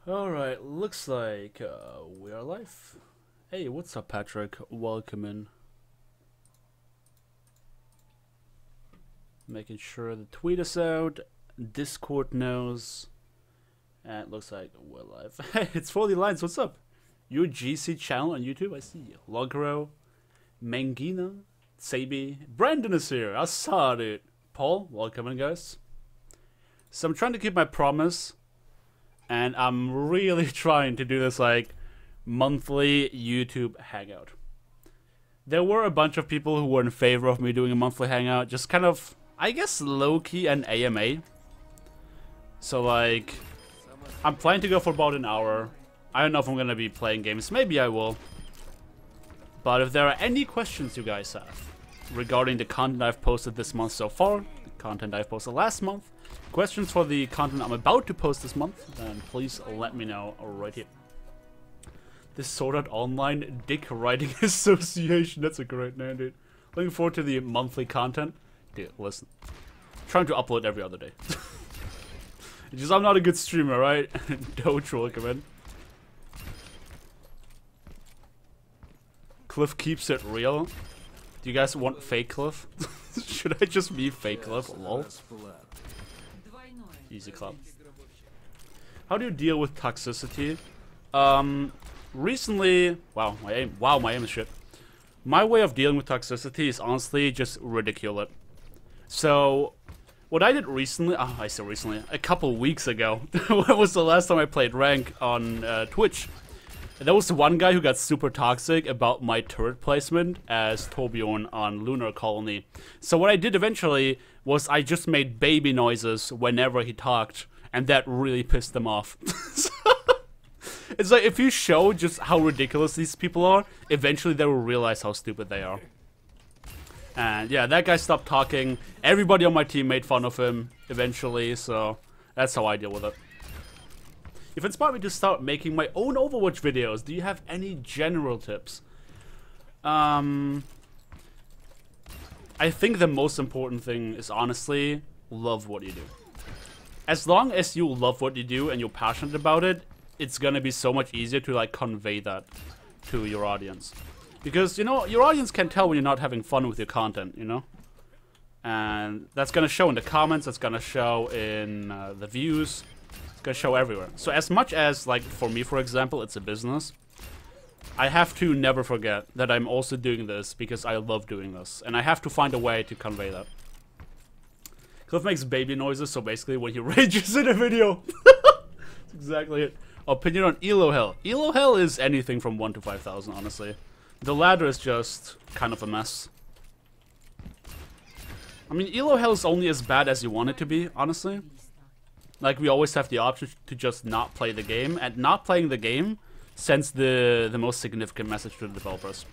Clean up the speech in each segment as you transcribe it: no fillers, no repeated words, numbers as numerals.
Alright, looks like we are live. Hey, what's up, Patrick? Welcome in. Making sure the tweet is out, Discord knows, and it looks like we're live. Hey, it's 40 Lines, what's up? Your GC channel on YouTube, I see you. Logro, Mangina, Sabi, Brandon is here, I saw it. Paul, welcome in, guys. So I'm trying to keep my promise. And I'm really trying to do this like monthly YouTube hangout. There were a bunch of people who were in favor of me doing a monthly hangout, just kind of, I guess, low-key and AMA. So like, I'm planning to go for about an hour. I don't know if I'm gonna be playing games, maybe I will. But if there are any questions you guys have regarding the content I've posted this month so far, the content I've posted last month, questions for the content I'm about to post this month, then please let me know right here. This Sword Art Online Dick Writing Association, that's a great name, dude. Looking forward to the monthly content. Dude, listen. I'm trying to upload every other day. It's just I'm not a good streamer, right? Don't troll, come in. Cliff keeps it real. Do you guys want fake Cliff? Should I just be fake Cliff? Lol. Easy club. How do you deal with toxicity? Recently, wow, my aim is shit. My way of dealing with toxicity is honestly just ridicule it. So, what I did recently, I say recently, a couple weeks ago, when was the last time I played rank on Twitch? There was one guy who got super toxic about my turret placement as Torbjorn on Lunar Colony. So what I did eventually was I just made baby noises whenever he talked, and that really pissed them off. It's like, if you show just how ridiculous these people are, eventually they will realize how stupid they are. And yeah, that guy stopped talking. Everybody on my team made fun of him eventually, so that's how I deal with it. You've inspired me to start making my own Overwatch videos. Do you have any general tips? I think the most important thing is honestly, love what you do. As long as you love what you do and you're passionate about it, it's gonna be so much easier to like convey that to your audience. Because, you know, your audience can tell when you're not having fun with your content, you know? And that's gonna show in the comments, that's gonna show in the views. Gonna show everywhere. So as much as, like, for me, for example, it's a business, I have to never forget that I'm also doing this because I love doing this, and I have to find a way to convey that. Cliff makes baby noises, so basically when he rages in a video. That's exactly it. Opinion on Elo Hell. Elo Hell is anything from 1 to 5,000, honestly. The ladder is just kind of a mess. I mean, Elo Hell is only as bad as you want it to be, honestly. Like, we always have the option to just not play the game, and not playing the game sends the most significant message to the developers.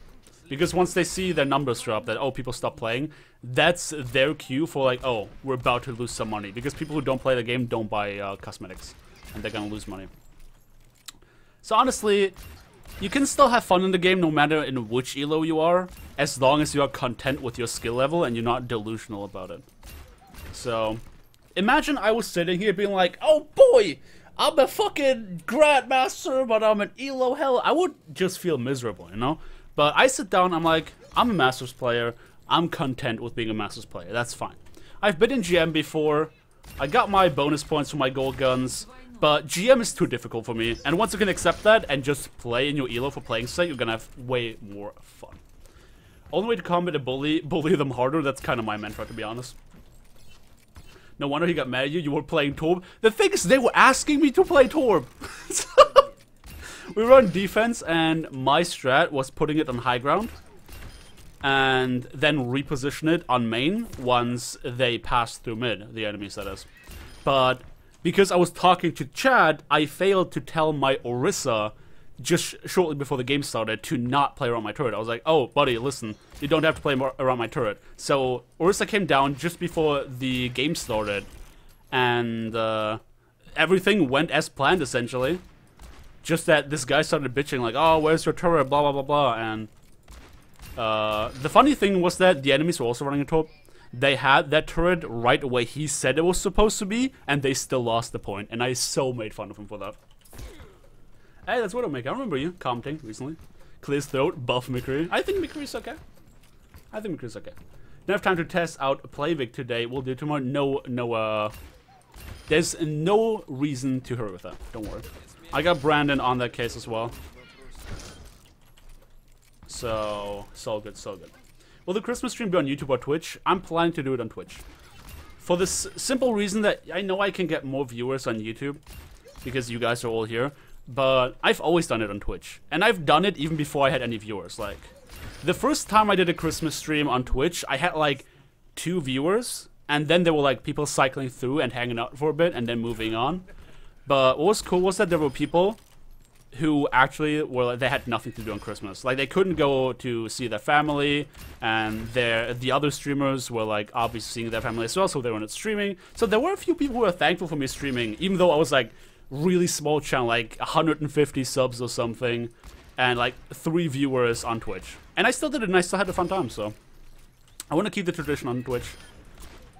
Because once they see their numbers drop, that, oh, people stop playing, that's their cue for, like, oh, we're about to lose some money. Because people who don't play the game don't buy cosmetics, and they're gonna lose money. So honestly, you can still have fun in the game no matter in which elo you are, as long as you are content with your skill level and you're not delusional about it. So imagine I was sitting here being like, oh boy, I'm a fucking grandmaster, but I'm an elo hell. I would just feel miserable, you know? But I sit down, I'm like, I'm a Masters player. I'm content with being a Masters player. That's fine. I've been in GM before. I got my bonus points for my gold guns. But GM is too difficult for me. And once you can accept that and just play in your elo for playing sake, you're gonna have way more fun. Only way to combat a bully them harder. That's kind of my mantra, to be honest. No wonder he got mad at you. You were playing Torb. The thing is, they were asking me to play Torb. We were on defense, and my strat was putting it on high ground, and then reposition it on main once they passed through mid, the enemies, that is. But because I was talking to Chad, I failed to tell my Orisa just shortly before the game started to not play around my turret. I was like, oh, buddy, listen, you don't have to play around my turret. So Orisa came down just before the game started, and everything went as planned, essentially. Just that this guy started bitching like, oh, where's your turret, blah, blah, blah, blah. And the funny thing was that the enemies were also running a top. They had that turret right away he said it was supposed to be, and they still lost the point, and I so made fun of him for that. Hey, that's what I make. I remember you commenting recently. Clear's throat, buff McCree. I think McCree's okay. I think McCree's okay. Don't have time to test out Playvik today. We'll do tomorrow. No, there's no reason to hurry with that. Don't worry. I got Brandon on that case as well. So good, so good. Will the Christmas stream be on YouTube or Twitch? I'm planning to do it on Twitch. For this simple reason that I know I can get more viewers on YouTube because you guys are all here, but I've always done it on Twitch. And I've done it even before I had any viewers. Like, the first time I did a Christmas stream on Twitch, I had like 2 viewers, and then there were like people cycling through and hanging out for a bit and then moving on. But what was cool was that there were people who actually were, they had nothing to do on Christmas. Like, they couldn't go to see their family, and the other streamers were like obviously seeing their family as well, so they were not streaming. So there were a few people who were thankful for me streaming, even though I was like really small channel, like 150 subs or something, and like 3 viewers on Twitch. And I still did it, and I still had a fun time, so I want to keep the tradition on Twitch.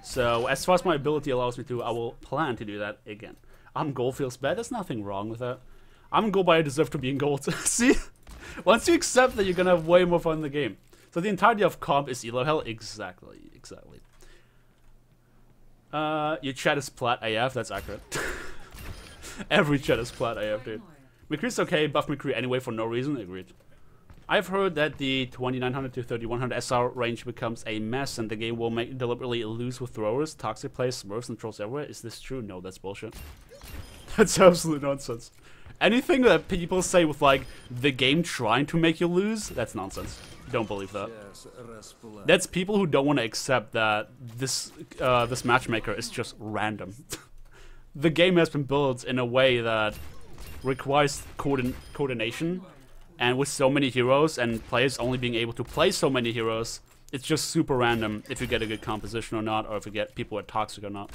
So as far as my ability allows me to, I will plan to do that again. Gold feels bad. There's nothing wrong with that. I'm gold, but I deserve to be in gold. See? Once you accept that, you're gonna have way more fun in the game. So the entirety of comp is elo hell? Exactly. Your chat is plat AF, that's accurate. Every chat is plat AF, dude. McCree's okay, buff McCree anyway for no reason, agreed. I've heard that the 2900 to 3100 SR range becomes a mess and the game will make deliberately lose with throwers, toxic plays, smurfs, and trolls everywhere. Is this true? No, that's bullshit. That's absolute nonsense. Anything that people say with like the game trying to make you lose, that's nonsense. Don't believe that. That's people who don't want to accept that this matchmaker is just random. The game has been built in a way that requires coordination, and with so many heroes and players only being able to play so many heroes, it's just super random if you get a good composition or not, or if you get people who are toxic or not.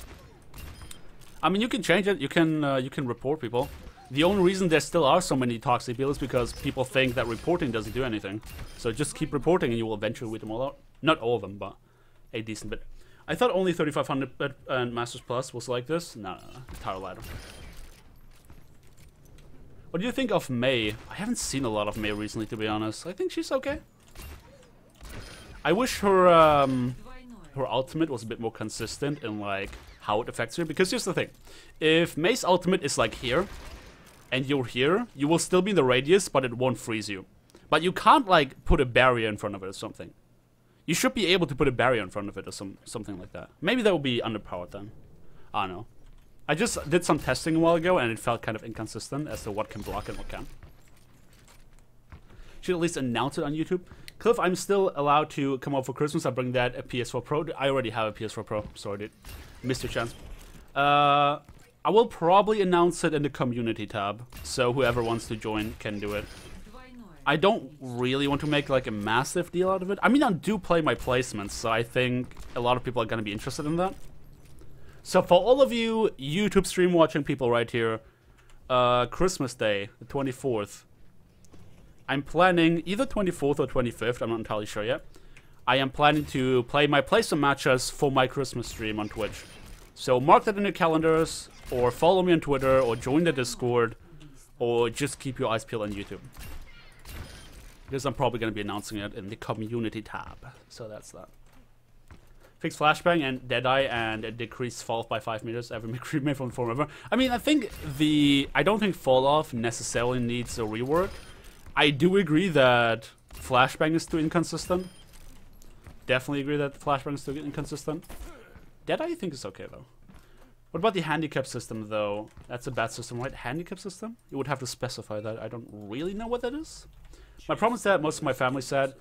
I mean, you can change it. You can report people. The only reason there still are so many toxic people is because people think that reporting doesn't do anything. So just keep reporting and you will eventually weed them all out. Not all of them, but a decent bit. I thought only 3500 and Masters Plus was like this. No, entire ladder. What do you think of Mei? I haven't seen a lot of Mei recently, to be honest. I think she's okay. I wish her her ultimate was a bit more consistent in like how it affects her. Because here's the thing: if Mei's ultimate is like here, and you're here, you will still be in the radius, but it won't freeze you. But you can't like put a barrier in front of it or something. You should be able to put a barrier in front of it or something like that. Maybe that will be underpowered then. I don't know. I just did some testing a while ago and it felt kind of inconsistent as to what can block and what can't. Should at least announce it on YouTube. Cliff, I'm still allowed to come out for Christmas. I'll bring that a PS4 Pro. I already have a PS4 Pro. Sorry, dude. Missed your chance. I will probably announce it in the community tab, so whoever wants to join can do it. I don't really want to make like a massive deal out of it. I mean, I do play my placements, so I think a lot of people are going to be interested in that. So for all of you YouTube stream watching people right here, Christmas Day, the 24th, I'm planning either 24th or 25th, I'm not entirely sure yet. I am planning to play my placement matches for my Christmas stream on Twitch. So mark that in your calendars, or follow me on Twitter, or join the Discord, or just keep your eyes peeled on YouTube. Because I'm probably going to be announcing it in the community tab. So that's that. Fix flashbang and Deadeye and decrease fall off by 5 meters. Every McCree made from forever. I mean, I don't think fall off necessarily needs a rework. I do agree that flashbang is too inconsistent. Definitely agree that flashbang is too inconsistent. Deadeye I think is okay though. What about the handicap system though? That's a bad system, right? Handicap system? You would have to specify that. I don't really know what that is. My problem is that most of my family said,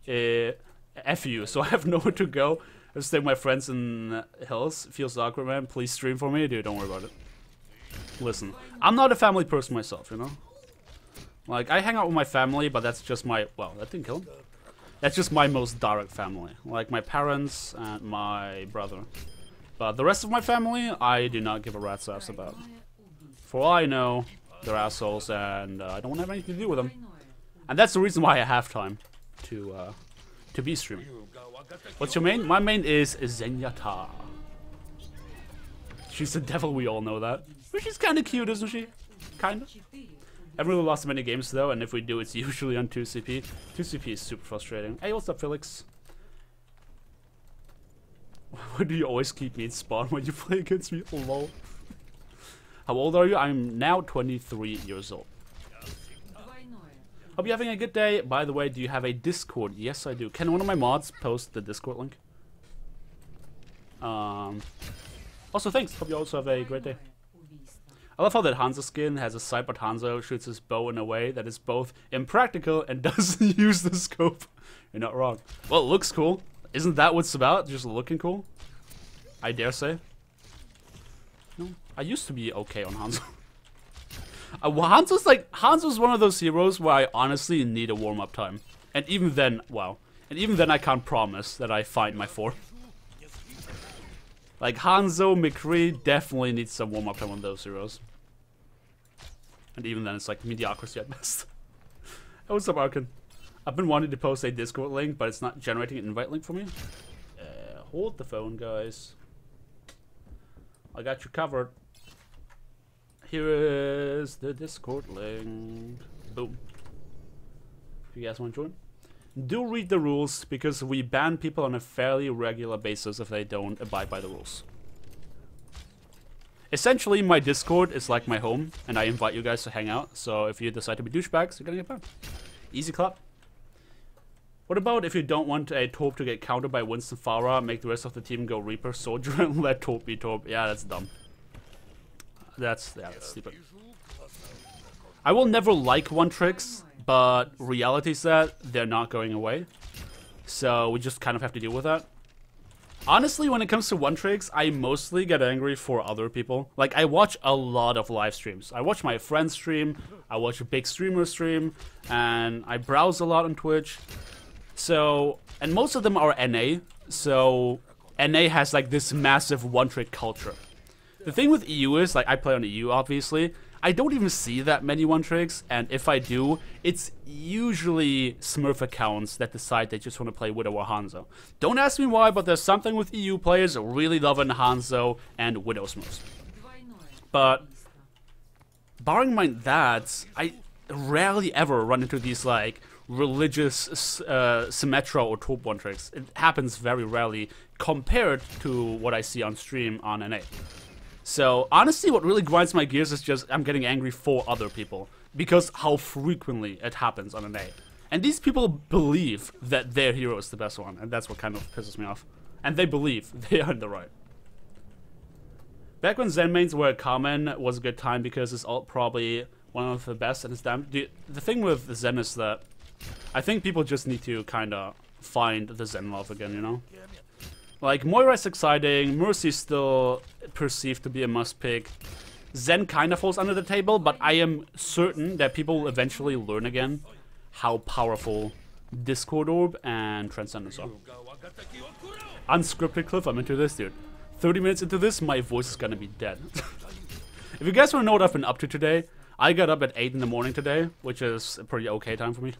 F you, so I have nowhere to go. I stay with my friends in Hills. Feels awkward, man. Please stream for me. Dude, don't worry about it. Listen, I'm not a family person myself, you know? Like, I hang out with my family, but that's just my... Well, that didn't kill him. That's just my most direct family. Like, my parents and my brother. But the rest of my family, I do not give a rat's ass about. For all I know, they're assholes, and I don't want to have anything to do with them. And that's the reason why I have time to be streaming. What's your main? My main is Zenyatta. She's the devil, we all know that. But she's kind of cute, isn't she? Kind of. Haven't really lost many games though, and if we do, it's usually on 2CP. 2CP is super frustrating. Hey, what's up, Felix? Why do you always keep me in spawn when you play against me? Lol. How old are you? I'm now 23 years old. Hope you're having a good day. By the way, do you have a Discord? Yes, I do. Can one of my mods post the Discord link? Also, thanks. Hope you also have a great day. I love how that Hanzo skin has a sight, but Hanzo shoots his bow in a way that is both impractical and doesn't use the scope. You're not wrong. Well, it looks cool. Isn't that what it's about? Just looking cool? I dare say. No, I used to be okay on Hanzo. Well, Hanzo's one of those heroes where I honestly need a warm-up time. And even then, wow. And even then I can't promise that I find my form. Like, Hanzo, McCree definitely needs some warm-up time on those heroes. And even then, it's like mediocrity at best. Hey, what's up, Arkin? I've been wanting to post a Discord link, but it's not generating an invite link for me. Hold the phone, guys. I got you covered. Here is the Discord link. Boom. If you guys want to join. Do read the rules, because we ban people on a fairly regular basis if they don't abide by the rules. Essentially, my Discord is like my home, and I invite you guys to hang out, so if you decide to be douchebags, you're gonna get banned. Easy clap. What about if you don't want a Torp to get countered by Winston Farah, make the rest of the team go Reaper, Soldier, and let Torp be Torp? Yeah, that's dumb. That's stupid. I will never like one-tricks, but reality is that they're not going away. So we just kind of have to deal with that. Honestly, when it comes to one-tricks, I mostly get angry for other people. Like, I watch a lot of live streams. I watch my friends stream, I watch a big streamer stream, and I browse a lot on Twitch. So, and most of them are NA, so NA has like this massive one-trick culture. The thing with EU is, like, I play on EU obviously, I don't even see that many one-tricks, and if I do, it's usually Smurf accounts that decide they just want to play Widow or Hanzo. Don't ask me why, but there's something with EU players really loving Hanzo and Widow Smurfs. But, barring mind that, I rarely ever run into these, like, religious Symmetra or Torp one-tricks. It happens very rarely compared to what I see on stream on NA. So, honestly, what really grinds my gears is just I'm getting angry for other people. Because how frequently it happens on NA. And these people believe that their hero is the best one, and that's what kind of pisses me off. And they believe they are in the right. Back when Zen mains were common was a good time because it's all probably one of the best, and it's damn. The thing with Zen is that I think people just need to kind of find the Zen love again, you know? Like, Moira is exciting, Mercy is still perceived to be a must-pick. Zen kind of falls under the table, but I am certain that people will eventually learn again how powerful Discord Orb and Transcendence are. Unscripted Cliff, I'm into this, dude. 30 minutes into this, my voice is gonna be dead. If you guys want to know what I've been up to today, I got up at 8 in the morning today, which is a pretty okay time for me.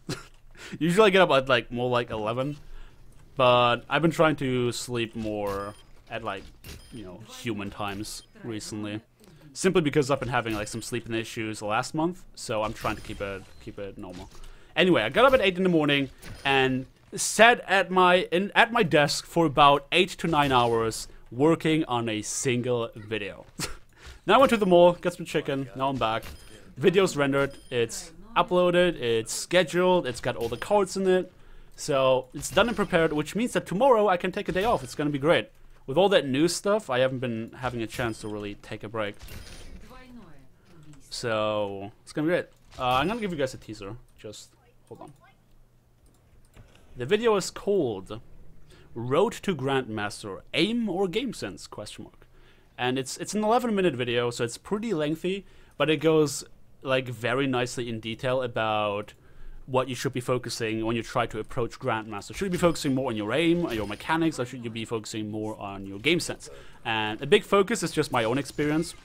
Usually I get up at like more like 11. But I've been trying to sleep more at, like, you know, human times recently. Simply because I've been having like some sleeping issues last month, so I'm trying to keep it normal. Anyway, I got up at 8 in the morning and sat at my desk for about 8 to 9 hours working on a single video. Now I went to the mall, got some chicken, now I'm back. Video's rendered, it's uploaded, it's scheduled, it's got all the cards in it. So, it's done and prepared, which means that tomorrow I can take a day off. It's gonna be great. With all that new stuff, I haven't been having a chance to really take a break. So, it's gonna be great. I'm gonna give you guys a teaser. Just, hold on. The video is called Road to Grandmaster, Aim or Game Sense? Question mark. And it's an 11-minute video, so it's pretty lengthy, but it goes, like, very nicely in detail about what you should be focusing when you try to approach Grandmaster. Should you be focusing more on your aim, on your mechanics, or should you be focusing more on your game sense? And a big focus is just my own experience,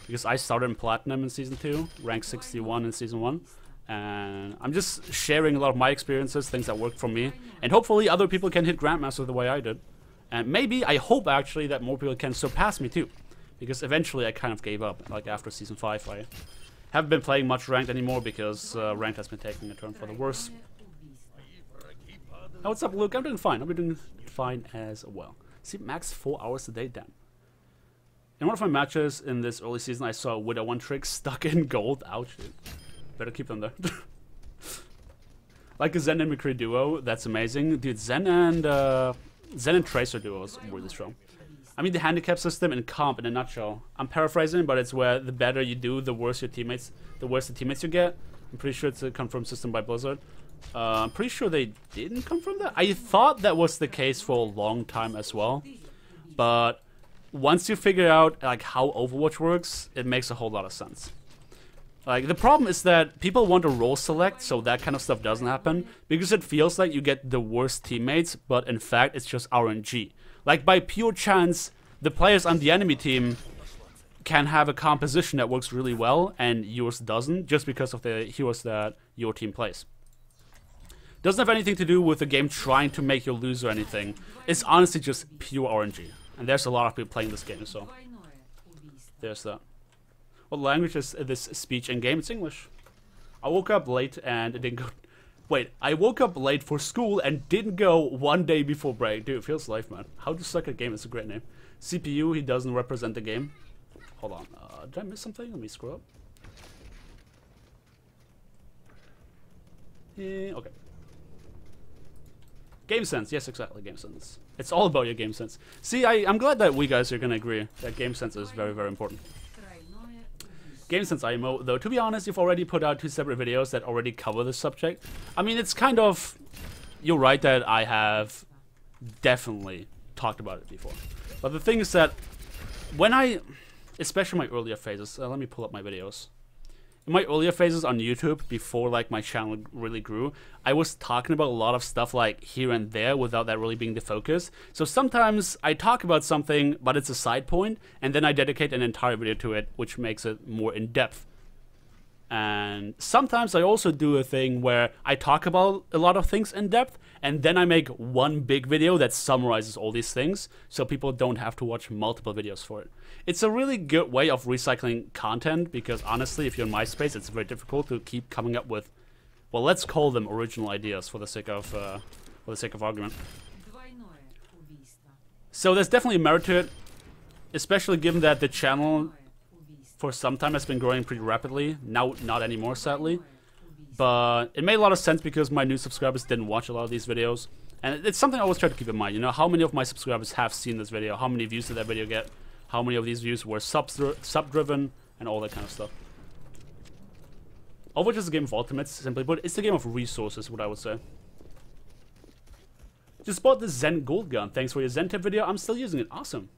because I started in Platinum in Season 2, rank 61 in Season 1, and I'm just sharing a lot of my experiences, things that worked for me, and hopefully other people can hit Grandmaster the way I did. And maybe, I hope actually, that more people can surpass me too, because eventually I kind of gave up, like after Season 5, I Haven't been playing much ranked anymore because ranked has been taking a turn for the worse. Oh, what's up, Luke? I'm doing fine. I'm doing fine as well. See, max 4 hours a day, damn. In one of my matches in this early season, I saw a Widow one trick stuck in gold. Ouch, dude. Better keep them there. Like a Zen and McCree duo, that's amazing. Dude, Zen and Tracer duo is really strong. I mean, the handicap system in comp, in a nutshell. I'm paraphrasing, but it's where the better you do, the worse the teammates you get. I'm pretty sure it's a confirmed system by Blizzard. I'm pretty sure they didn't come from that. I thought that was the case for a long time as well, but once you figure out like how Overwatch works, it makes a whole lot of sense. Like, the problem is that people want to role select, so that kind of stuff doesn't happen, because it feels like you get the worst teammates, but in fact, it's just RNG. Like, by pure chance, the players on the enemy team can have a composition that works really well, and yours doesn't, just because of the heroes that your team plays. Doesn't have anything to do with the game trying to make you lose or anything. It's honestly just pure RNG. And there's a lot of people playing this game, so there's that. What language is this speech in game? It's English. I woke up late and it didn't go. Wait, I woke up late for school and didn't go 1 day before break. Dude, it feels life, man. How to suck at game is a great name. CPU, he doesn't represent the game. Hold on. Did I miss something? Let me scroll up. Yeah, okay. Game sense, yes, exactly, game sense. It's all about your game sense. See, I'm glad that we guys are gonna agree that game sense is very, very important. Game sense IMO, though, to be honest, you've already put out 2 separate videos that already cover this subject. I mean, it's kind of... You're right that I have definitely talked about it before. But the thing is that when I... Especially my earlier phases, let me pull up my videos. In my earlier phases on YouTube, before like my channel really grew, I was talking about a lot of stuff like here and there without that really being the focus. So sometimes I talk about something, but it's a side point, and then I dedicate an entire video to it, which makes it more in-depth. And sometimes I also do a thing where I talk about a lot of things in depth, and then I make one big video that summarizes all these things, so people don't have to watch multiple videos for it. It's a really good way of recycling content, because honestly, if you're in my space, it's very difficult to keep coming up with, well, let's call them original ideas for the sake of argument. So there's definitely merit to it, especially given that the channel for some time has been growing pretty rapidly. Now, not anymore, sadly. But it made a lot of sense because my new subscribers didn't watch a lot of these videos. And it's something I always try to keep in mind. You know, how many of my subscribers have seen this video? How many views did that video get? How many of these views were sub-driven? And all that kind of stuff. Overwatch is a game of ultimates, simply put. It's a game of resources, what I would say. Just bought the Zen gold gun. Thanks for your Zen tip video. I'm still using it. Awesome.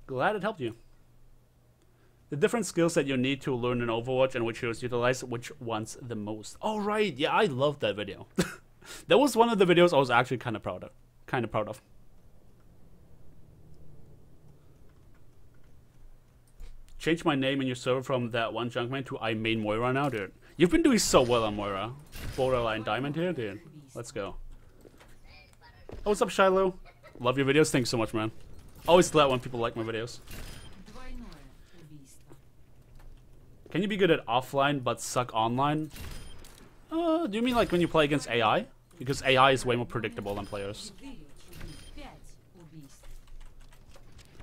Glad it helped you. The different skills that you need to learn in Overwatch and which heroes utilize which ones the most. Oh, right. Yeah, I loved that video. That was one of the videos I was actually kind of proud of. Change my name in your server from that one junkman to I main Moira now, dude. You've been doing so well on Moira. Borderline diamond here, dude. Let's go. Oh, what's up, Shiloh? Love your videos. Thanks so much, man. Always glad when people like my videos. Can you be good at offline but suck online? Do you mean like when you play against AI? Because AI is way more predictable than players.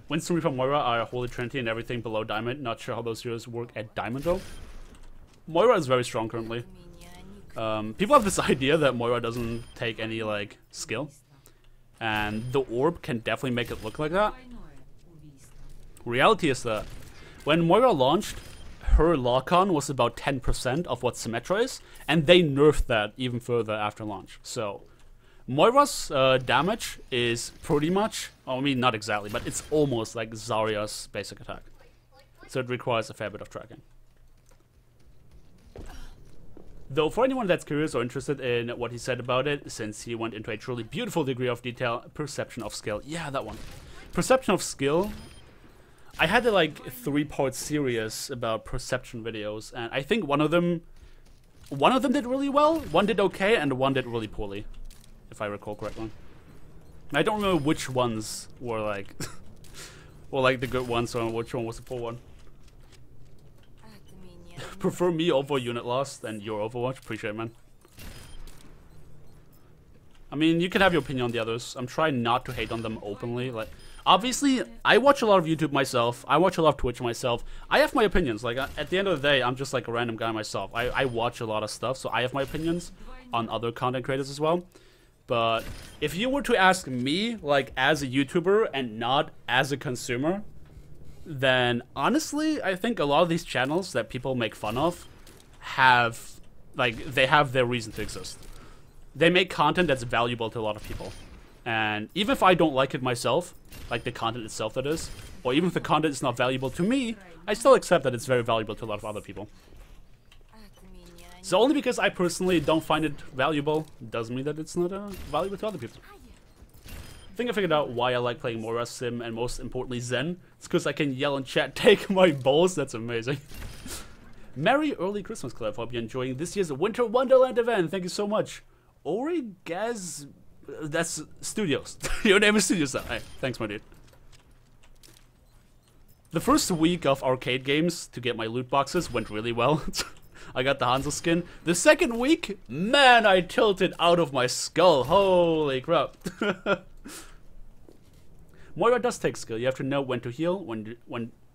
Winston, Reaper, Moira are Holy Trinity and everything below Diamond. Not sure how those heroes work at Diamond though. Moira is very strong currently. People have this idea that Moira doesn't take any like skill. And the orb can definitely make it look like that. Reality is that when Moira launched, her lock-on was about 10% of what Symmetra is, and they nerfed that even further after launch. So, Moira's damage is pretty much, I mean not exactly, but it's almost like Zarya's basic attack. So it requires a fair bit of tracking. Though for anyone that's curious or interested in what he said about it, since he went into a truly beautiful degree of detail, perception of skill. Yeah, that one. Perception of skill. I had a like 3-part series about perception videos, and I think one of them did really well, one did okay, and one did really poorly, if I recall correctly. I don't remember which ones were like, the good ones, or which one was the poor one. prefer me over Unit Lost and your Overwatch. Appreciate it, man. I mean, you can have your opinion on the others. I'm trying not to hate on them openly. Like, obviously, I watch a lot of YouTube myself. I watch a lot of Twitch myself. I have my opinions. Like, at the end of the day, I'm just like a random guy myself. I watch a lot of stuff, so I have my opinions on other content creators as well. But if you were to ask me, like, as a YouTuber and not as a consumer, then honestly, I think a lot of these channels that people make fun of have, like, they have their reason to exist. They make content that's valuable to a lot of people. And even if I don't like it myself, like the content itself that is, or even if the content is not valuable to me, I still accept that it's very valuable to a lot of other people. So only because I personally don't find it valuable doesn't mean that it's not valuable to other people. I think I figured out why I like playing Moira, Sim, and most importantly Zen. It's because I can yell in chat, take my balls. That's amazing. Merry early Christmas, Cliff. Hope you're enjoying this year's Winter Wonderland event. Thank you so much. Ori Gaz... That's Studios. Your name is Studios. Hey, thanks, my dude. The first week of arcade games to get my loot boxes went really well. I got the Hanzo skin. The second week, man, I tilted out of my skull. Holy crap. Moira does take skill. You have to know when to heal,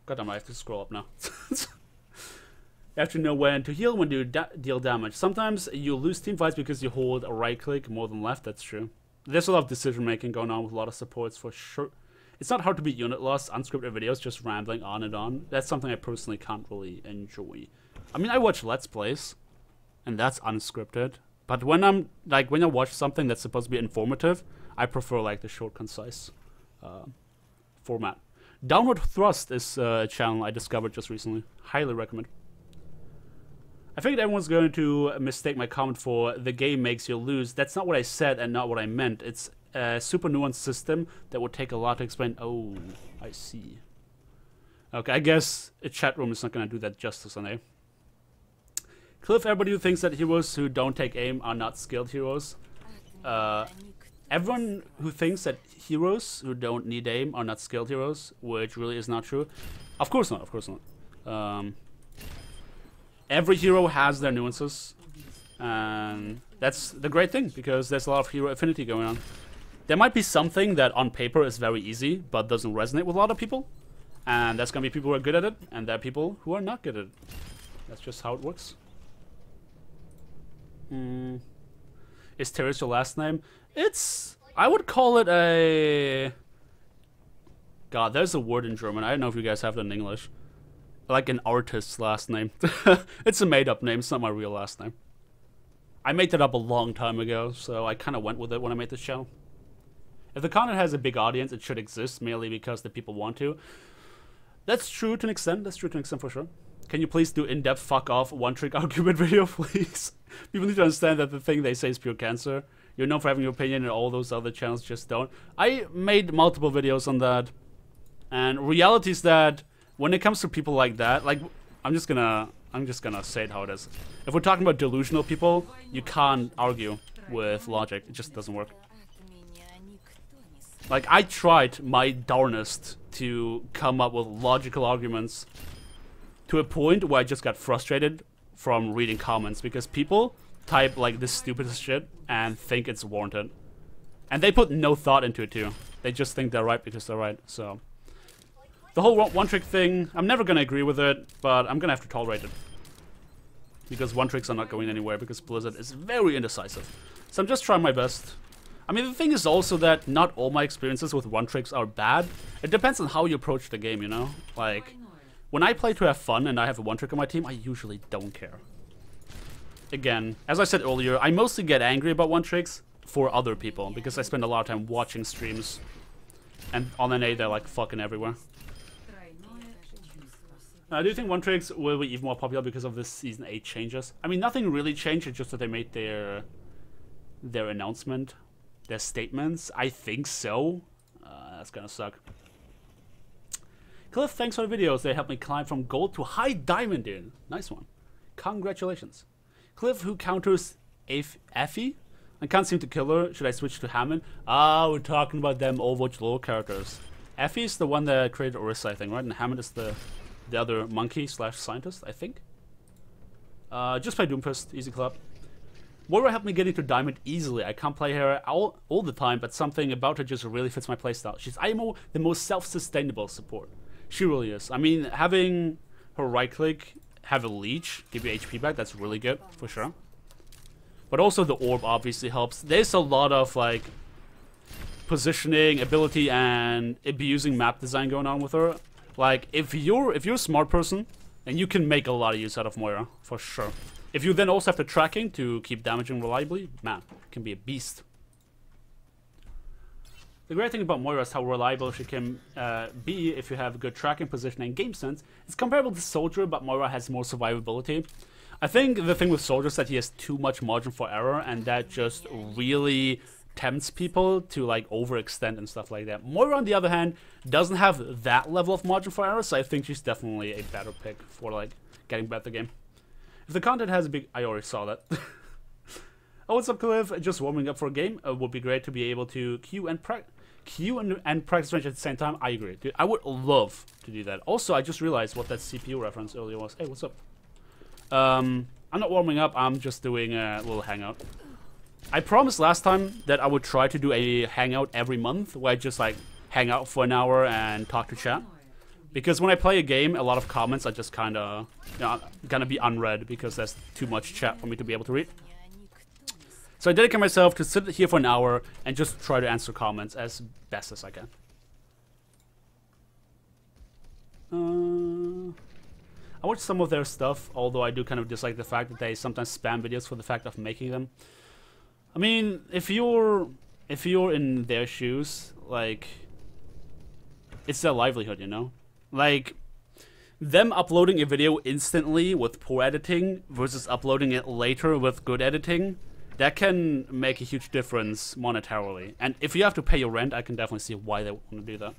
goddamn, I have to scroll up now. You have to know when to heal, when to deal damage. Sometimes you lose team fights because you hold a right click more than left. That's true. There's a lot of decision making going on with a lot of supports for sure. It's not hard to beat Unit Lost, unscripted videos, just rambling on and on. That's something I personally can't really enjoy. I mean, I watch Let's Plays, and that's unscripted. But when I watch something that's supposed to be informative, I prefer like the short, concise format. Downward Thrust is a channel I discovered just recently. Highly recommend. I figured everyone's going to mistake my comment for the game makes you lose. That's not what I said and not what I meant. It's a super nuanced system that would take a lot to explain. Oh, I see. Okay, I guess a chat room is not going to do that justice on it. Cliff, everybody who thinks that heroes who don't take aim are not skilled heroes. Everyone who thinks that heroes who don't need aim are not skilled heroes, which really is not true. Of course not, of course not. Every hero has their nuances, and that's the great thing, because there's a lot of hero affinity going on. There might be something that on paper is very easy, but doesn't resonate with a lot of people, and that's going to be people who are good at it, and there are people who are not good at it. That's just how it works. Is Terrace your last name? I would call it a... God, there's a word in German. I don't know if you guys have that in English. Like an artist's last name. It's a made-up name. It's not my real last name. I made that up a long time ago, so I kind of went with it when I made this channel. If the content has a big audience, it should exist merely because the people want to. That's true to an extent. That's true to an extent for sure. Can you please do in-depth fuck-off one-trick argument video, please? People need to understand that the thing they say is pure cancer. You're known for having your opinion, and all those other channels just don't. I made multiple videos on that, and reality is that when it comes to people like that, like, I'm just gonna say it how it is. If we're talking about delusional people, you can't argue with logic. It just doesn't work. Like, I tried my darnest to come up with logical arguments to a point where I just got frustrated from reading comments, because people type like this stupidest shit and think it's warranted. And they put no thought into it too. They just think they're right because they're right, so... The whole one-trick thing, I'm never going to agree with it, but I'm going to have to tolerate it. Because one-tricks are not going anywhere, because Blizzard is very indecisive. So I'm just trying my best. I mean, the thing is also that not all my experiences with one-tricks are bad. It depends on how you approach the game, you know? Like, when I play to have fun and I have a one-trick on my team, I usually don't care. Again, as I said earlier, I mostly get angry about one-tricks for other people, because I spend a lot of time watching streams. And on NA, they're like fucking everywhere. Do you think one-tricks will be even more popular because of this Season 8 changes? I mean, nothing really changed, it's just that they made their announcement, their statements. I think so. That's gonna suck. Cliff, thanks for the videos. They helped me climb from gold to high diamond, dude. Nice one. Congratulations. Cliff, who counters Effie? I can't seem to kill her. Should I switch to Hammond? Ah, we're talking about them Overwatch lore characters. Effie is the one that created Orisa, I think, right? And Hammond is the other monkey slash scientist, I think. Just play Doomfist, easy club. Moira helped me get into Diamond easily. I can't play her all the time, but something about her just really fits my playstyle. She's IMO, the most self-sustainable support. She really is. I mean, having her right-click, have a leech, give you HP back, that's really good, for sure. But also the orb obviously helps. There's a lot of, like, positioning, ability, and abusing map design going on with her. Like, if you're a smart person, then you can make a lot of use out of Moira, for sure. If you then also have the tracking to keep damaging reliably, man, it can be a beast. The great thing about Moira is how reliable she can be if you have good tracking, position, and game sense. It's comparable to Soldier, but Moira has more survivability. I think the thing with Soldier is that he has too much margin for error, and that just really tempts people to like overextend and stuff like that. Moira, on the other hand, doesn't have that level of margin for error, so I think she's definitely a better pick for like getting better at the game. If the content has a big... I already saw that. Oh, what's up, Cliff? Just warming up for a game. It would be great to be able to queue and practice range at the same time. I agree. Dude, I would love to do that. Also, I just realized what that CPU reference earlier was. Hey, what's up? I'm not warming up. I'm just doing a little hangout. I promised last time that I would try to do a hangout every month where I just, like, hang out for an hour and talk to chat. Because when I play a game, a lot of comments are just kind of, you know, gonna be unread because there's too much chat for me to be able to read. So I dedicate myself to sit here for an hour and just try to answer comments as best as I can. I watch some of their stuff, although I do kind of dislike the fact that they sometimes spam videos for the fact of making them. I mean, if you're in their shoes, like, it's their livelihood, you know? Like, them uploading a video instantly with poor editing versus uploading it later with good editing, that can make a huge difference monetarily. And if you have to pay your rent, I can definitely see why they want to do that.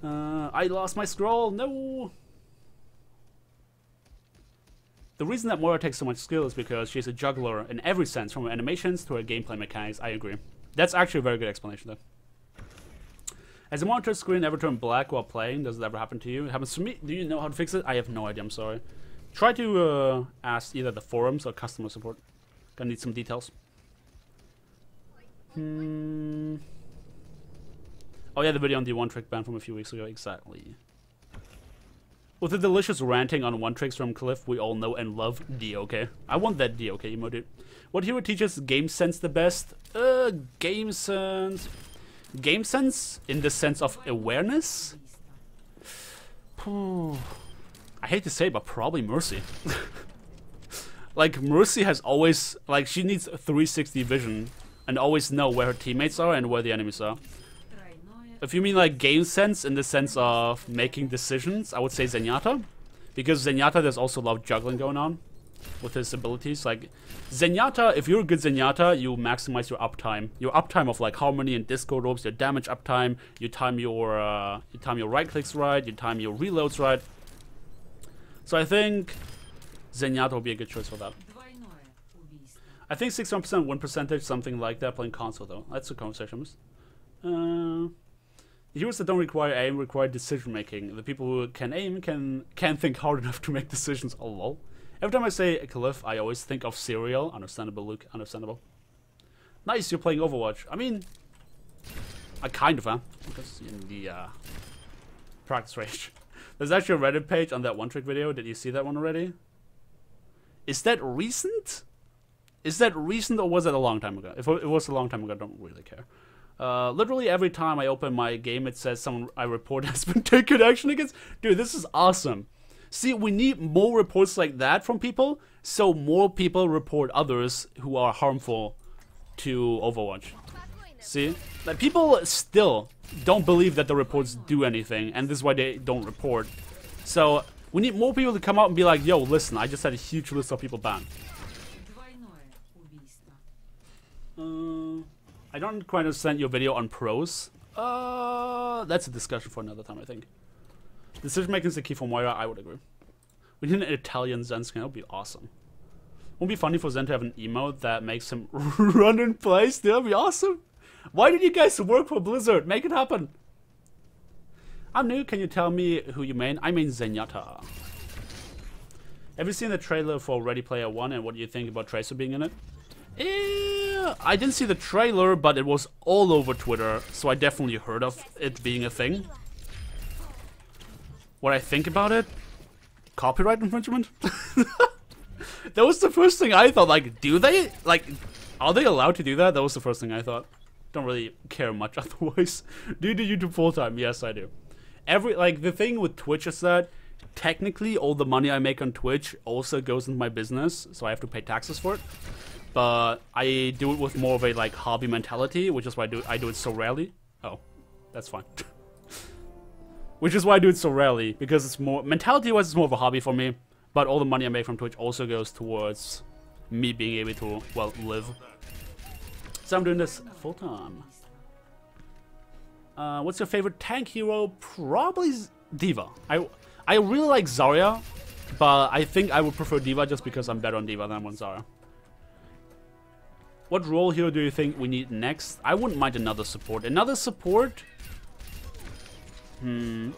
I lost my scroll, no! The reason that Moira takes so much skill is because she's a juggler in every sense, from her animations to her gameplay mechanics. I agree. That's actually a very good explanation, though. Has the monitor screen ever turned black while playing? Does it ever happen to you? It happens to me. Do you know how to fix it? I have no idea, I'm sorry. Try to ask either the forums or customer support. Gonna need some details. Oh yeah, the video on the one-trick ban from a few weeks ago, exactly. With the delicious ranting on one-tricks from Cliff we all know and love, DOK. I want that DOK emote, dude. What hero teaches game sense the best? Game sense... Game sense in the sense of awareness? I hate to say it, but probably Mercy. Like, Mercy has always... Like, she needs 360 vision and always know where her teammates are and where the enemies are. If you mean, like, game sense in the sense of making decisions, I would say Zenyatta. Because Zenyatta, there's also a lot of juggling going on with his abilities. Like, Zenyatta, if you're a good Zenyatta, you maximize your uptime. Your uptime of, like, harmony and disco ropes, your damage uptime, you time your right clicks right, you time your reloads right. So I think Zenyatta will be a good choice for that. I think 61% win percentage, something like that, playing console though. That's a conversation. The heroes that don't require aim require decision making. The people who can aim can't think hard enough to make decisions. Oh lol. Every time I say Cliff, I always think of Serial. Understandable, Luke. Understandable. Nice, you're playing Overwatch. I mean, I kind of am. Because in the practice range. There's actually a Reddit page on that one-trick video. Did you see that one already? Is that recent? Is that recent or was it a long time ago? If it was a long time ago, I don't really care. Literally every time I open my game, it says someone I report has been taken action against. Dude, this is awesome. See, we need more reports like that from people, so more people report others who are harmful to Overwatch. See? Like, people still don't believe that the reports do anything, and this is why they don't report. So, we need more people to come out and be like, yo, listen, I just had a huge list of people banned. I don't quite understand your video on pros. That's a discussion for another time, I think. Decision making is the key for Moira, I would agree. We need an Italian Zen skin, that would be awesome. Won't it be funny for Zen to have an emote that makes him run in place? That would be awesome. Why did you guys work for Blizzard? Make it happen. I'm new, can you tell me who you main? I main Zenyatta. Have you seen the trailer for Ready Player One, and what do you think about Tracer being in it? I didn't see the trailer, but it was all over Twitter, so I definitely heard of it being a thing. What I think about it? Copyright infringement? That was the first thing I thought. Like, do they? Like, are they allowed to do that? That was the first thing I thought. Don't really care much otherwise. Do you do YouTube full time? Yes, I do. The thing with Twitch is that technically all the money I make on Twitch also goes into my business, so I have to pay taxes for it. But I do it with more of a like hobby mentality, which is why I do it so rarely. Oh, that's fine. Which is why I do it so rarely, because it's more mentality-wise, it's more of a hobby for me. But all the money I make from Twitch also goes towards me being able to, well, live. So I'm doing this full time. What's your favorite tank hero? Probably D.Va. I really like Zarya, but I think I would prefer D.Va just because I'm better on D.Va than I'm on Zarya. What role hero do you think we need next? I wouldn't mind another support. Another support?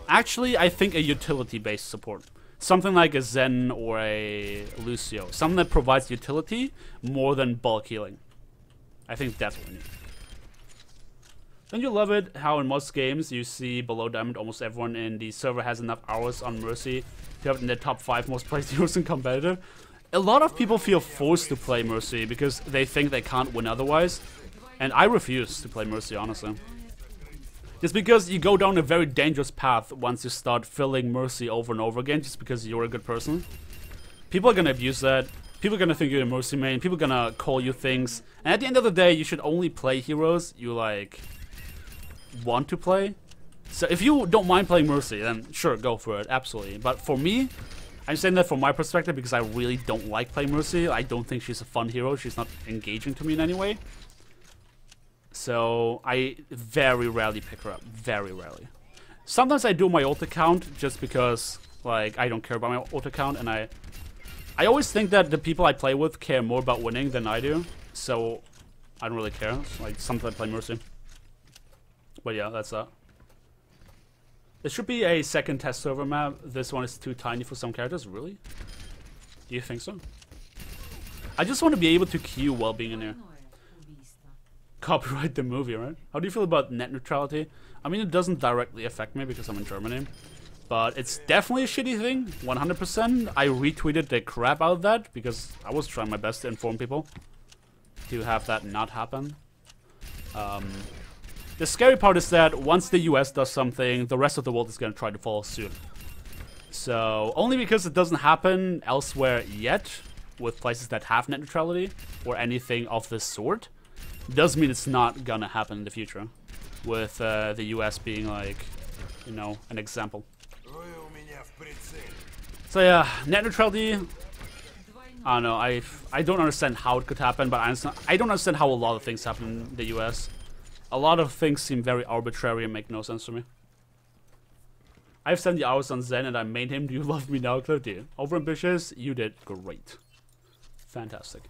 Actually, I think a utility-based support. Something like a Zen or a Lucio. Something that provides utility more than bulk healing. I think that's what we need. Don't you love it how in most games you see below Diamond almost everyone in the server has enough hours on Mercy to have it in the top 5 most played heroes in competitive? A lot of people feel forced to play Mercy because they think they can't win otherwise. And I refuse to play Mercy, honestly. Just because you go down a very dangerous path once you start filling Mercy over and over again just because you're a good person. People are gonna abuse that. People are gonna think you're a Mercy main. People are gonna call you things. And at the end of the day, you should only play heroes you, like, want to play. So if you don't mind playing Mercy, then sure, go for it. Absolutely. But for me, I'm saying that from my perspective because I really don't like playing Mercy. I don't think she's a fun hero. She's not engaging to me in any way. So I very rarely pick her up. Very rarely. Sometimes I do my ult account just because, like, I don't care about my ult account, and I always think that the people I play with care more about winning than I do. So I don't really care. Like, sometimes I play Mercy. But yeah, that's that. There should be a second test server map. This one is too tiny for some characters. Really? Do you think so? I just want to be able to queue while being in there. Copyright the movie, right? How do you feel about net neutrality? I mean, it doesn't directly affect me because I'm in Germany. But it's definitely a shitty thing, 100%. I retweeted the crap out of that because I was trying my best to inform people to have that not happen. The scary part is that once the US does something, the rest of the world is going to try to follow suit. So, only because it doesn't happen elsewhere yet, with places that have net neutrality, or anything of this sort, does mean it's not gonna happen in the future, with the US being like, you know, an example. So yeah, net neutrality, I don't know, I don't understand how it could happen, but I don't understand how a lot of things happen in the US. A lot of things seem very arbitrary and make no sense to me. I have 70 hours on Zen and I made him. Do you love me now, Claudia? Overambitious, you did great. Fantastic.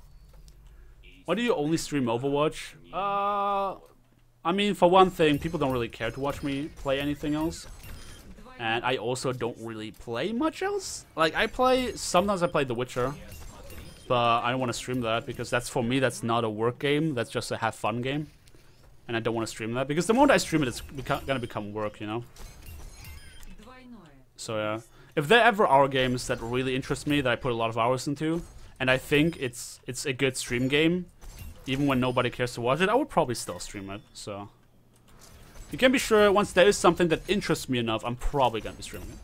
Why do you only stream Overwatch? I mean, for one thing, people don't really care to watch me play anything else. And I also don't really play much else. Like, sometimes I play The Witcher. But I don't want to stream that because that's, for me, that's not a work game. That's just a have fun game. And I don't want to stream that because the moment I stream it, it's gonna become work, you know? So yeah. If there ever are games that really interest me, that I put a lot of hours into, and I think it's a good stream game, even when nobody cares to watch it, I would probably still stream it, so. You can be sure, once there is something that interests me enough, I'm probably gonna be streaming it.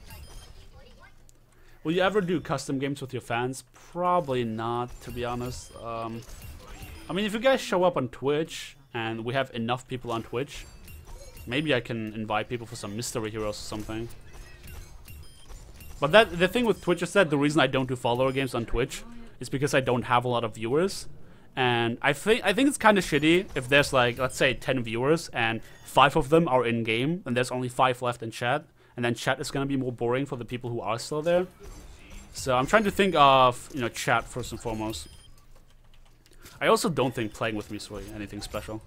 Will you ever do custom games with your fans? Probably not, to be honest. I mean, if you guys show up on Twitch, and we have enough people on Twitch, maybe I can invite people for some mystery heroes or something. But the thing with Twitch is that the reason I don't do follower games on Twitch is because I don't have a lot of viewers. And I think it's kind of shitty if there's, like, let's say 10 viewers and 5 of them are in game and there's only 5 left in chat, and then chat is gonna be more boring for the people who are still there. So I'm trying to think of, you know, chat first and foremost. I also don't think playing with me is really anything special.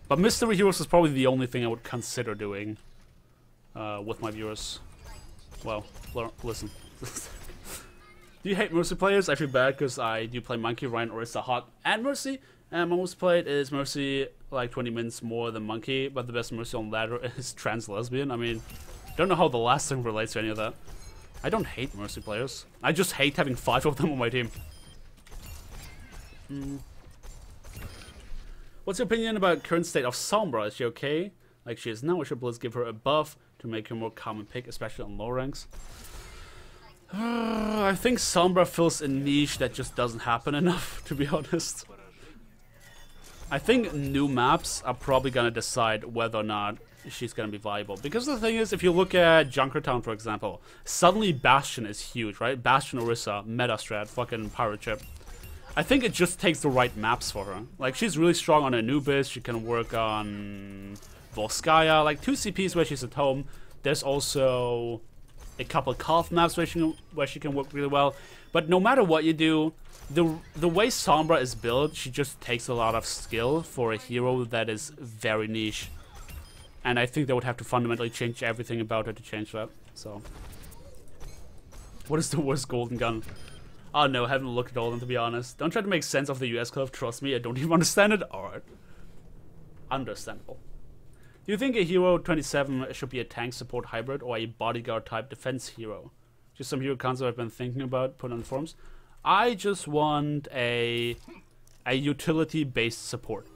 But mystery heroes is probably the only thing I would consider doing with my viewers. Well, listen. Do you hate Mercy players? I feel bad because I do play Monkey, Ryan, Orisa, Hawk, and Mercy. And my most played is Mercy like 20 minutes more than Monkey, but the best Mercy on ladder is trans lesbian. I mean, don't know how the last thing relates to any of that. I don't hate Mercy players. I just hate having 5 of them on my team. What's your opinion about current state of Sombra? Is she okay? Like she is now, or should Blizz give her a buff to make her more common pick, especially on low ranks? I think Sombra fills a niche that just doesn't happen enough, to be honest. I think new maps are probably gonna decide whether or not she's gonna be viable. Because the thing is, if you look at Junkertown, for example, suddenly Bastion is huge, right? Bastion, Orisa, Metastrat, fucking Pirate Chip. I think it just takes the right maps for her. Like, she's really strong on Anubis, she can work on Volskaya, like 2 CPs where she's at home. There's also a couple Kolth maps where she can work really well. But no matter what you do, the way Sombra is built, she just takes a lot of skill for a hero that is very niche. And I think they would have to fundamentally change everything about her to change that. So, what is the worst golden gun? Oh no, I haven't looked at all of them, to be honest. Don't try to make sense of the US curve, trust me, I don't even understand it. Alright. Understandable. Do you think a hero 27 should be a tank support hybrid or a bodyguard type defense hero? Just some hero concept I've been thinking about, put on the forums. I just want a utility based support.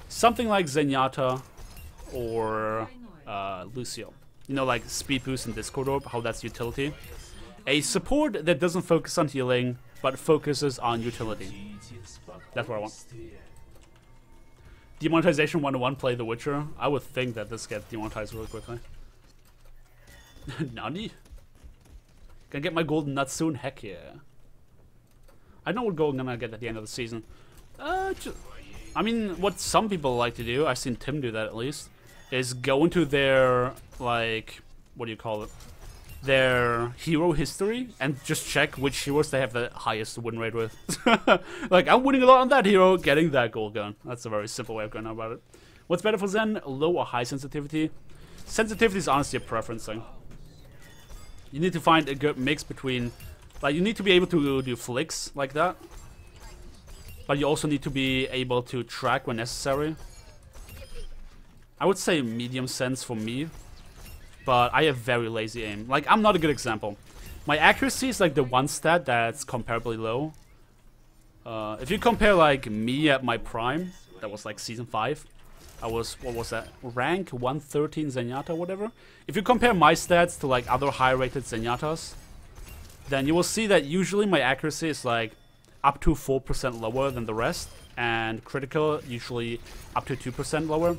Something like Zenyatta or Lucio. You know, like speed boost and Discord Orb, how that's utility. A support that doesn't focus on healing, but focuses on utility. That's what I want. Demonetization 101, play The Witcher. I would think that this gets demonetized really quickly. Nani? Gonna get my golden nut soon? Heck yeah. I know what gold I'm gonna get at the end of the season. I mean, what some people like to do, I've seen Tim do that at least, is go into their, like, what do you call it? Their hero history and just check which heroes they have the highest win rate with. Like, I'm winning a lot on that hero, getting that gold gun. That's a very simple way of going about it. What's better for Zen? Low or high sensitivity? Sensitivity is honestly a preference thing. You need to find a good mix between, like, you need to be able to do flicks like that, but you also need to be able to track when necessary. I would say medium sense for me, but I have very lazy aim. Like, I'm not a good example. My accuracy is like the one stat that's comparably low. If you compare like me at my prime, that was like season 5. I was, what was that? Rank 113 Zenyatta, whatever. If you compare my stats to like other high rated Zenyatas, then you will see that usually my accuracy is like up to 4% lower than the rest, and critical usually up to 2% lower.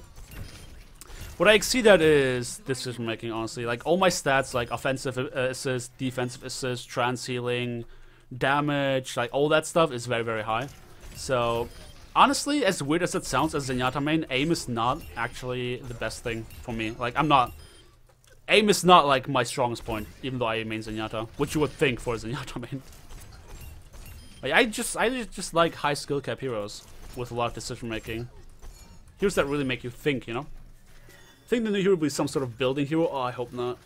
What I exceed at is decision making, honestly. Like, all my stats, like offensive assist, defensive assist, trans healing, damage, like all that stuff is very, very high. So, honestly, as weird as it sounds as Zenyatta main, aim is not actually the best thing for me. Like, aim is not like my strongest point, even though I main Zenyatta, which you would think for a Zenyatta main. Like, I just like high skill cap heroes with a lot of decision making. Heroes that really make you think, you know? I think the new hero will be some sort of building hero. Oh, I hope not.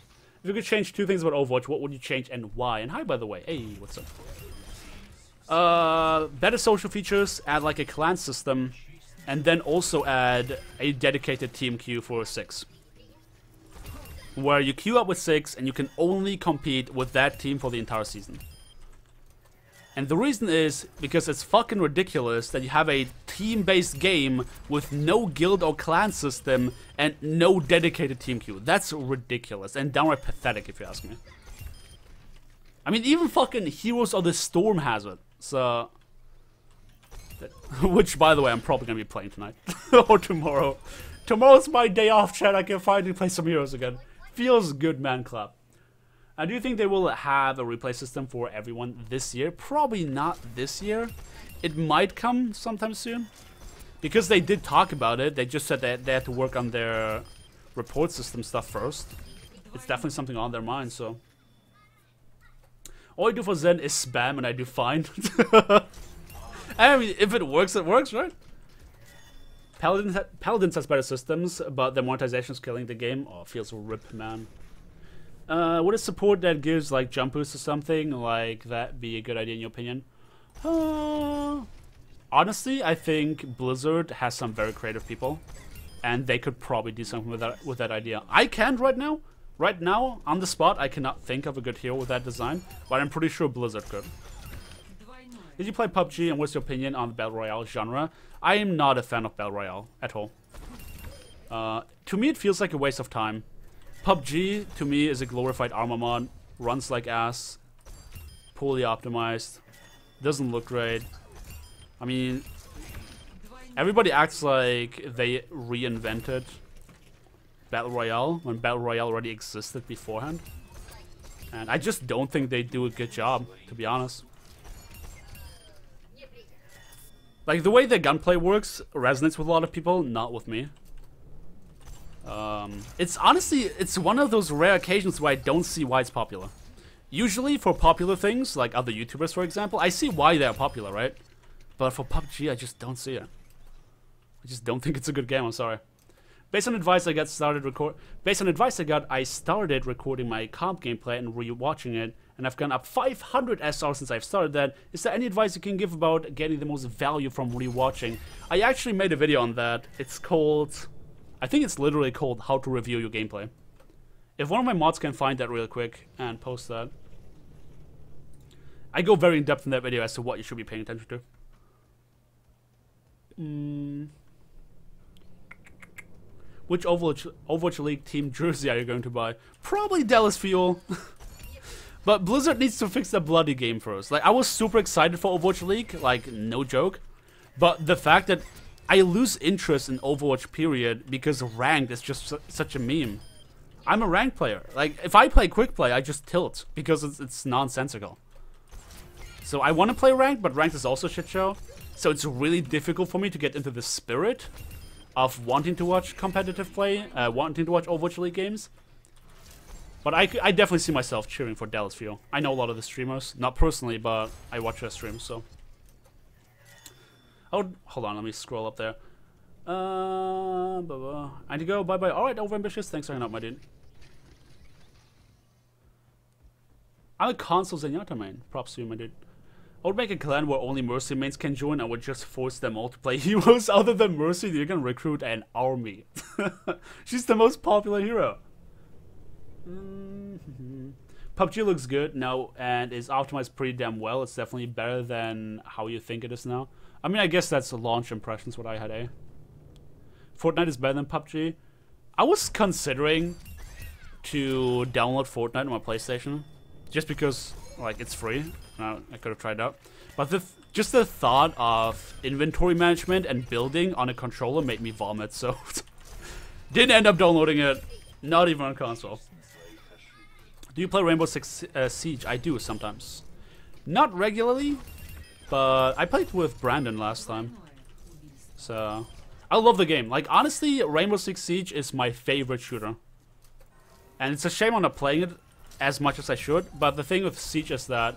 If you could change 2 things about Overwatch, what would you change and why? And hi, by the way. Hey, what's up? Better social features, add like a clan system, and then also add a dedicated team queue for 6. Where you queue up with 6 and you can only compete with that team for the entire season. And the reason is because it's fucking ridiculous that you have a team-based game with no guild or clan system and no dedicated team queue. That's ridiculous and downright pathetic, if you ask me. I mean, even fucking Heroes of the Storm has it. So, which, by the way, I'm probably gonna be playing tonight or tomorrow. Tomorrow's my day off, chat. I can finally play some Heroes again. Feels good, man. Clap. I do think they will have a replay system for everyone this year. Probably not this year. It might come sometime soon. Because they did talk about it. They just said that they had to work on their report system stuff first. It's definitely something on their mind, so. All I do for Zen is spam and I do fine. I mean, if it works, right? Paladins has better systems, but the monetization is killing the game. Oh, feels rip, man. Would a support that gives like jump boost or something like that be a good idea in your opinion? Honestly, I think Blizzard has some very creative people, and they could probably do something with that idea. I can't right now. Right now, on the spot, I cannot think of a good hero with that design, but I'm pretty sure Blizzard could. Did you play PUBG, and what's your opinion on the Battle Royale genre? I am not a fan of Battle Royale at all. To me, it feels like a waste of time. PUBG, to me, is a glorified armor mod, runs like ass, poorly optimized, doesn't look great. I mean, everybody acts like they reinvented Battle Royale when Battle Royale already existed beforehand. And I just don't think they do a good job, to be honest. Like, the way the gunplay works resonates with a lot of people, not with me. It's honestly, it's one of those rare occasions where I don't see why it's popular. Usually for popular things, like other YouTubers for example, I see why they're popular, right? But for PUBG, I just don't see it. I just don't think it's a good game, I'm sorry. Based on advice I started recording my comp gameplay and rewatching it, and I've gone up 500 SR since I've started that. Is there any advice you can give about getting the most value from rewatching? I actually made a video on that. It's called, I think it's literally called How to Review Your Gameplay. If one of my mods can find that real quick and post that. I go very in depth in that video as to what you should be paying attention to. Which Overwatch League team jersey are you going to buy? Probably Dallas Fuel. But Blizzard needs to fix the bloody game first. Like, I was super excited for Overwatch League, like, no joke. But the fact that I lose interest in Overwatch period because ranked is just such a meme. I'm a ranked player. Like, if I play quick play, I just tilt because it's nonsensical. So I want to play ranked, but ranked is also shit show. So it's really difficult for me to get into the spirit of wanting to watch competitive play, wanting to watch Overwatch League games. But I definitely see myself cheering for Dallas Fuel. I know a lot of the streamers, not personally, but I watch their streams, so. Oh, hold on, let me scroll up there. I need to go, bye-bye. Alright, Overambitious, thanks for hanging out, my dude. I'm a console Zenyatta main, props to you, my dude. I would make a clan where only Mercy mains can join. I would just force them all to play heroes other than Mercy. You can recruit an army. She's the most popular hero. PUBG looks good now and is optimized pretty damn well. It's definitely better than how you think it is now. I mean, I guess that's launch impressions what I had, eh? Fortnite is better than PUBG. I was considering to download Fortnite on my PlayStation just because, like, it's free. I could have tried it out. But just the thought of inventory management and building on a controller made me vomit, so didn't end up downloading it. Not even on console. Do you play Rainbow Six Siege? I do sometimes. Not regularly, but I played with Brandon last time. So, I love the game. Like, honestly, Rainbow Six Siege is my favorite shooter. And it's a shame I'm not playing it as much as I should, but the thing with Siege is that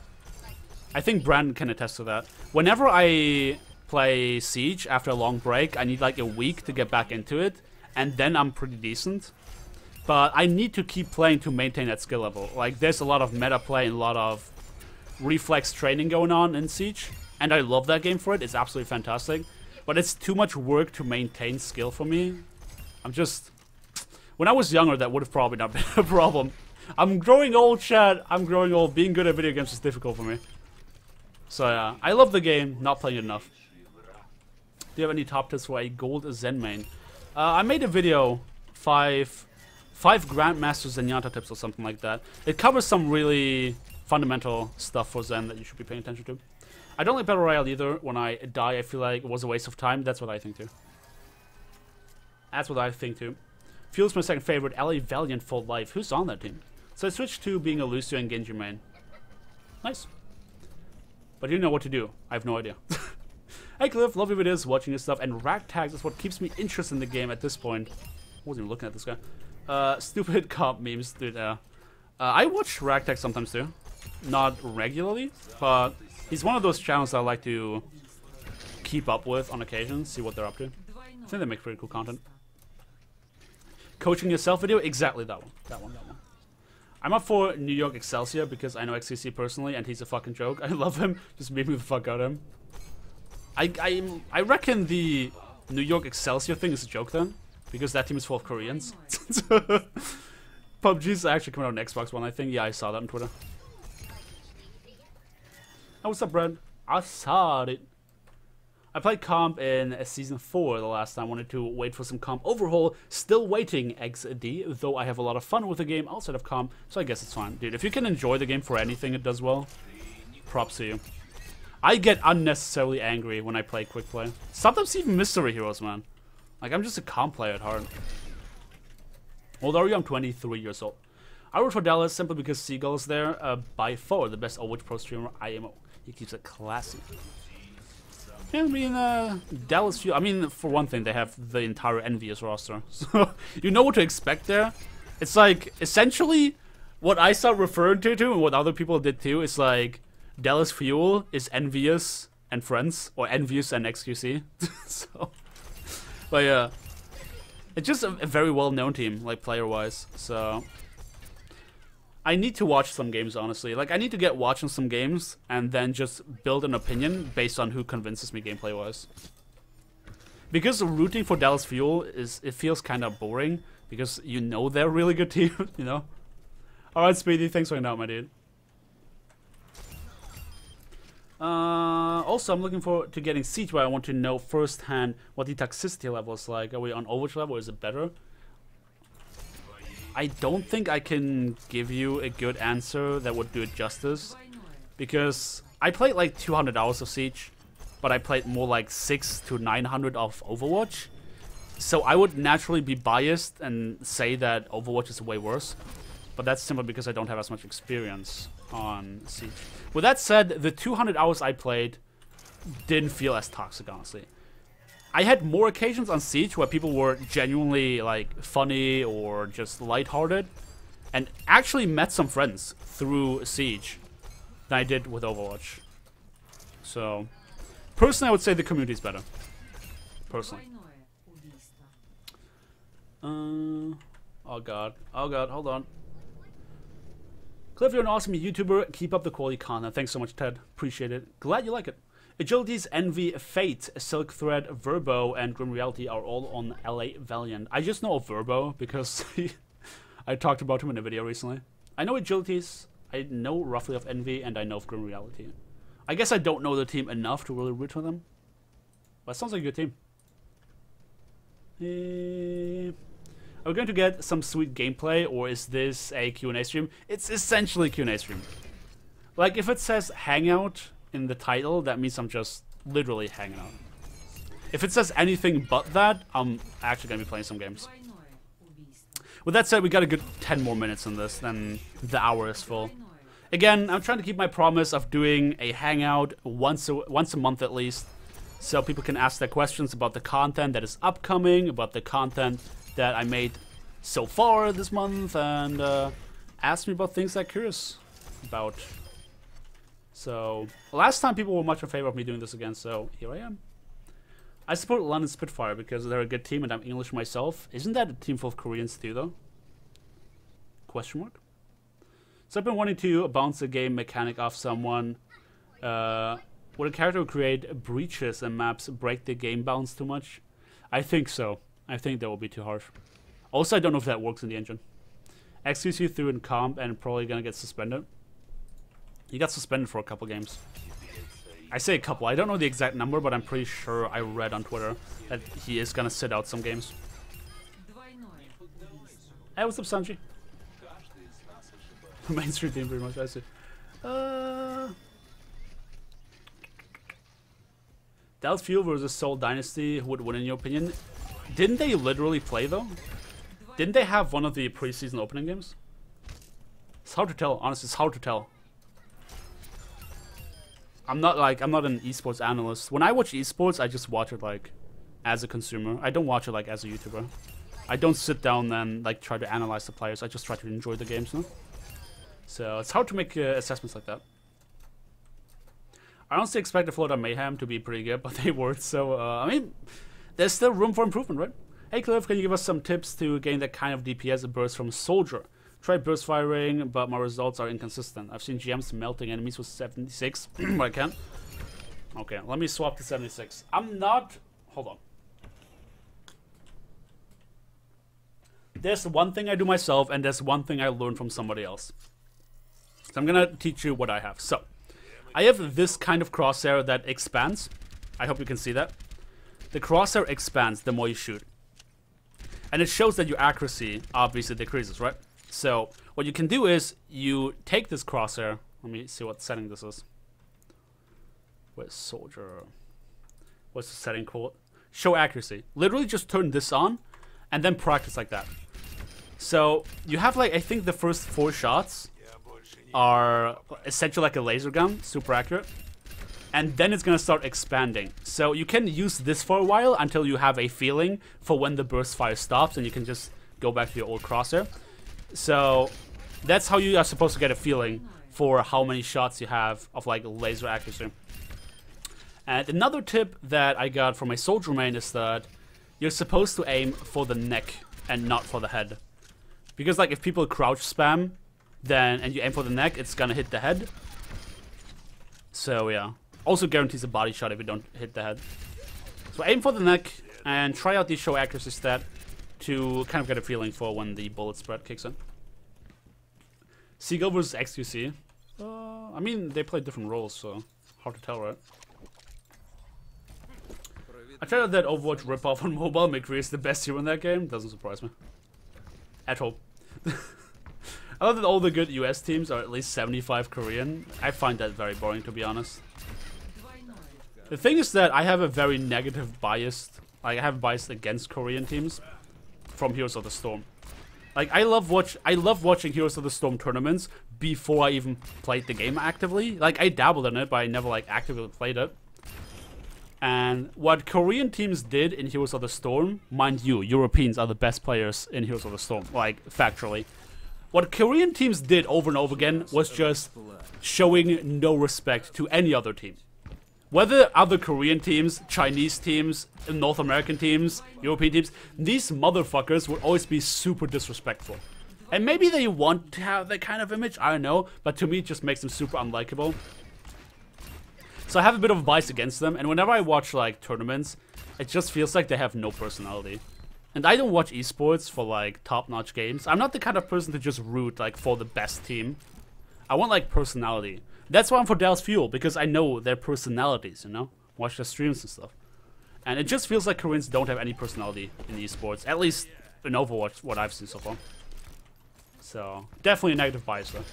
I think Brandon can attest to that. Whenever I play Siege after a long break, I need like a week to get back into it, and then I'm pretty decent. But I need to keep playing to maintain that skill level. Like, there's a lot of meta play and a lot of reflex training going on in Siege, and I love that game for it. It's absolutely fantastic. But it's too much work to maintain skill for me. I'm just... When I was younger, that would have probably not been a problem. I'm growing old, chat. I'm growing old. Being good at video games is difficult for me. So yeah, I love the game, not playing it enough. Do you have any top tips for a gold Zen main? I made a video, five Grandmaster Zenyatta tips or something like that. It covers some really fundamental stuff for Zen that you should be paying attention to. I don't like Battle Royale either. When I die, I feel like it was a waste of time. That's what I think too. That's what I think too. Fuel's my second favorite, LA Valiant for life. Who's on that team? So I switched to being a Lucio and Genji main. Nice. But you know what to do. I have no idea. Hey Cliff, love your videos, watching your stuff, and rack tags is what keeps me interested in the game at this point. I wasn't even looking at this guy. Stupid comp memes, dude. I watch rack tags sometimes too. Not regularly, but he's one of those channels I like to keep up with on occasion, see what they're up to. I think they make pretty cool content. Coaching yourself video? Exactly that one. That one. I'm up for New York Excelsior because I know XCC personally and he's a fucking joke. I love him. Just beat me the fuck out of him. I reckon the New York Excelsior thing is a joke then, because that team is full of Koreans. PUBG's actually coming out on Xbox One, I think. Yeah, I saw that on Twitter. Oh, what's up, Brad? I saw it. I played comp in Season 4 the last time. Wanted to wait for some comp overhaul. Still waiting, XD, though I have a lot of fun with the game outside of comp, so I guess it's fine. Dude, if you can enjoy the game for anything it does well, props to you. I get unnecessarily angry when I play quick play. Sometimes even mystery heroes, man. Like, I'm just a comp player at heart. Old are you? I'm 23 years old. I root for Dallas simply because Seagull is there. By far the best Overwatch pro streamer IMO. He keeps it classy. Yeah, I mean, Dallas, I mean, for one thing, they have the entire Envious roster. So, you know what to expect there. It's like, essentially, what I start referring to and what other people did too, is like, Dallas Fuel is Envious and Friends, or Envious and XQC. So, but yeah, it's just a very well-known team, like, player-wise, so... I need to watch some games, honestly. Like, I need to get watching some games and then just build an opinion based on who convinces me gameplay-wise. Because rooting for Dallas Fuel it feels kind of boring because you know they're a really good team, you know? Alright, Speedy, thanks for hanging out, my dude. Also, I'm looking forward to getting Siege, where I want to know firsthand what the toxicity level is like. Are we on Overwatch level or is it better? I don't think I can give you a good answer that would do it justice, because I played like 200 hours of Siege, but I played more like 600 to 900 of Overwatch, so I would naturally be biased and say that Overwatch is way worse, but that's simply because I don't have as much experience on Siege. With that said, the 200 hours I played didn't feel as toxic, honestly. I had more occasions on Siege where people were genuinely, like, funny or just lighthearted, and actually met some friends through Siege than I did with Overwatch. So, personally, I would say the community is better. Personally. Oh god, hold on. Cliff, you're an awesome YouTuber. Keep up the quality content. Thanks so much, Ted. Appreciate it. Glad you like it. Agilities, Envy, Fate, Silk Thread, Verbo, and Grim Reality are all on LA Valiant. I just know of Verbo because I talked about him in a video recently. I know Agilities, I know roughly of Envy, and I know of Grim Reality. I guess I don't know the team enough to really root for them. But it sounds like a good team. Are we going to get some sweet gameplay, or is this a Q&A stream? It's essentially a Q&A stream. Like, if it says hangout in the title, that means I'm just literally hanging out. If it says anything but that, I'm actually going to be playing some games. With that said, we got a good 10 more minutes in this, then the hour is full. Again, I'm trying to keep my promise of doing a hangout once a month at least, so people can ask their questions about the content that is upcoming, about the content that I made so far this month, and ask me about things they're curious about. So, last time people were much in favor of me doing this again, so here I am. I support London Spitfire because they're a good team and I'm English myself. Isn't that a team full of Koreans too, though? Question mark? So I've been wanting to bounce a game mechanic off someone. Would a character create breaches and maps break the game bounce too much? I think so. I think that will be too harsh. Also, I don't know if that works in the engine. XQC threw in comp and probably gonna get suspended. He got suspended for a couple games. I say a couple. I don't know the exact number, but I'm pretty sure I read on Twitter that he is gonna sit out some games. Hey, what's up, Sanji? Mainstream team, pretty much. I see. Dallas Fuel versus Seoul Dynasty. Who would win in your opinion? Didn't they literally play though? Didn't they have one of the preseason opening games? It's hard to tell. Honestly, it's hard to tell. I'm not an esports analyst. When I watch esports, I just watch it like as a consumer. I don't watch it like as a YouTuber. I don't sit down and like try to analyze the players. I just try to enjoy the games, no? So it's hard to make assessments like that. I honestly expected Florida Mayhem to be pretty good, but they weren't. So I mean, there's still room for improvement, right? Hey Cliff, can you give us some tips to gain that kind of DPS burst from Soldier? Tried burst firing, but my results are inconsistent. I've seen GMs melting enemies with 76, but I can't. Okay, let me swap to 76. I'm not... Hold on. There's one thing I do myself, and there's one thing I learned from somebody else. So I'm gonna teach you what I have. So, I have this kind of crosshair that expands. I hope you can see that. The crosshair expands the more you shoot. And it shows that your accuracy obviously decreases, right? So, what you can do is, you take this crosshair. Let me see what setting this is. Where's soldier? What's the setting called? Show accuracy. Literally just turn this on, and then practice like that. So, you have like, I think the first 4 shots are essentially like a laser gun, super accurate. And then it's gonna start expanding. So you can use this for a while until you have a feeling for when the burst fire stops, and you can just go back to your old crosshair. So that's how you are supposed to get a feeling for how many shots you have of like laser accuracy. And another tip that I got from my soldier main is that you're supposed to aim for the neck and not for the head. Because like if people crouch spam, then and you aim for the neck, it's gonna hit the head. So yeah. Also guarantees a body shot if you don't hit the head. So aim for the neck and try out the show accuracy stat to kind of get a feeling for when the bullet spread kicks in. Seagull versus XQC. I mean, they play different roles, so hard to tell, right? I tried out that Overwatch ripoff on mobile. McCree is the best hero in that game. Doesn't surprise me. At all. I love that all the good US teams are at least 75 Korean. I find that very boring, to be honest. The thing is that I have a very negative bias. Like, I have a bias against Korean teams from Heroes of the Storm. Like, I love watching Heroes of the Storm tournaments before I even played the game actively. Like, I dabbled in it, but I never, like, actively played it. And what Korean teams did in Heroes of the Storm, mind you, Europeans are the best players in Heroes of the Storm, like, factually. What Korean teams did over and over again was just showing no respect to any other team. Whether other Korean teams, Chinese teams, North American teams, European teams, these motherfuckers would always be super disrespectful. And maybe they want to have that kind of image, I don't know, but to me it just makes them super unlikable. So I have a bit of a bias against them, and whenever I watch like tournaments, it just feels like they have no personality. And I don't watch esports for like top-notch games. I'm not the kind of person to just root like for the best team. I want like personality. That's why I'm for Dallas Fuel, because I know their personalities, you know? Watch their streams and stuff. And it just feels like Koreans don't have any personality in esports. At least in Overwatch, what I've seen so far. So, definitely a negative bias though.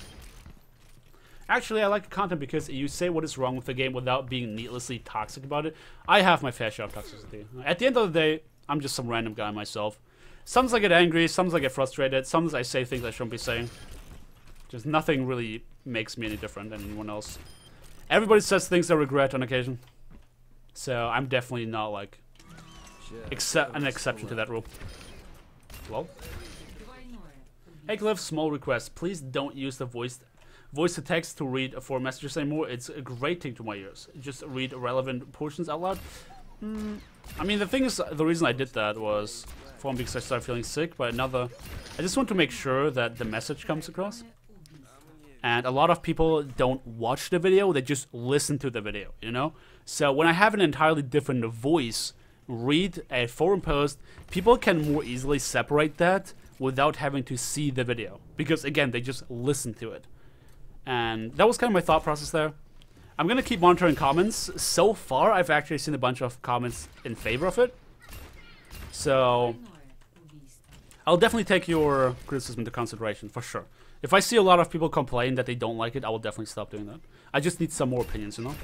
Actually, I like the content because you say what is wrong with the game without being needlessly toxic about it. I have my fair share of toxicity. At the end of the day, I'm just some random guy myself. Sometimes I get angry, sometimes I get frustrated, sometimes I say things I shouldn't be saying. Just nothing really makes me any different than anyone else. Everybody says things they regret on occasion. So I'm definitely not like an exception to that rule. Hello? Hey Cliff, small request. Please don't use the voice to text to read 4 messages anymore. It's grating to my ears. Just read relevant portions out loud. I mean, the thing is, the reason I did that was, for one, because I started feeling sick, but another, I just want to make sure that the message comes across. And a lot of people don't watch the video, they just listen to the video, you know? So when I have an entirely different voice read a forum post, people can more easily separate that without having to see the video. Because again, they just listen to it. And that was kind of my thought process there. I'm gonna keep monitoring comments. So far, I've actually seen a bunch of comments in favor of it. So I'll definitely take your criticism into consideration, for sure. If I see a lot of people complain that they don't like it, I will definitely stop doing that. I just need some more opinions, you know?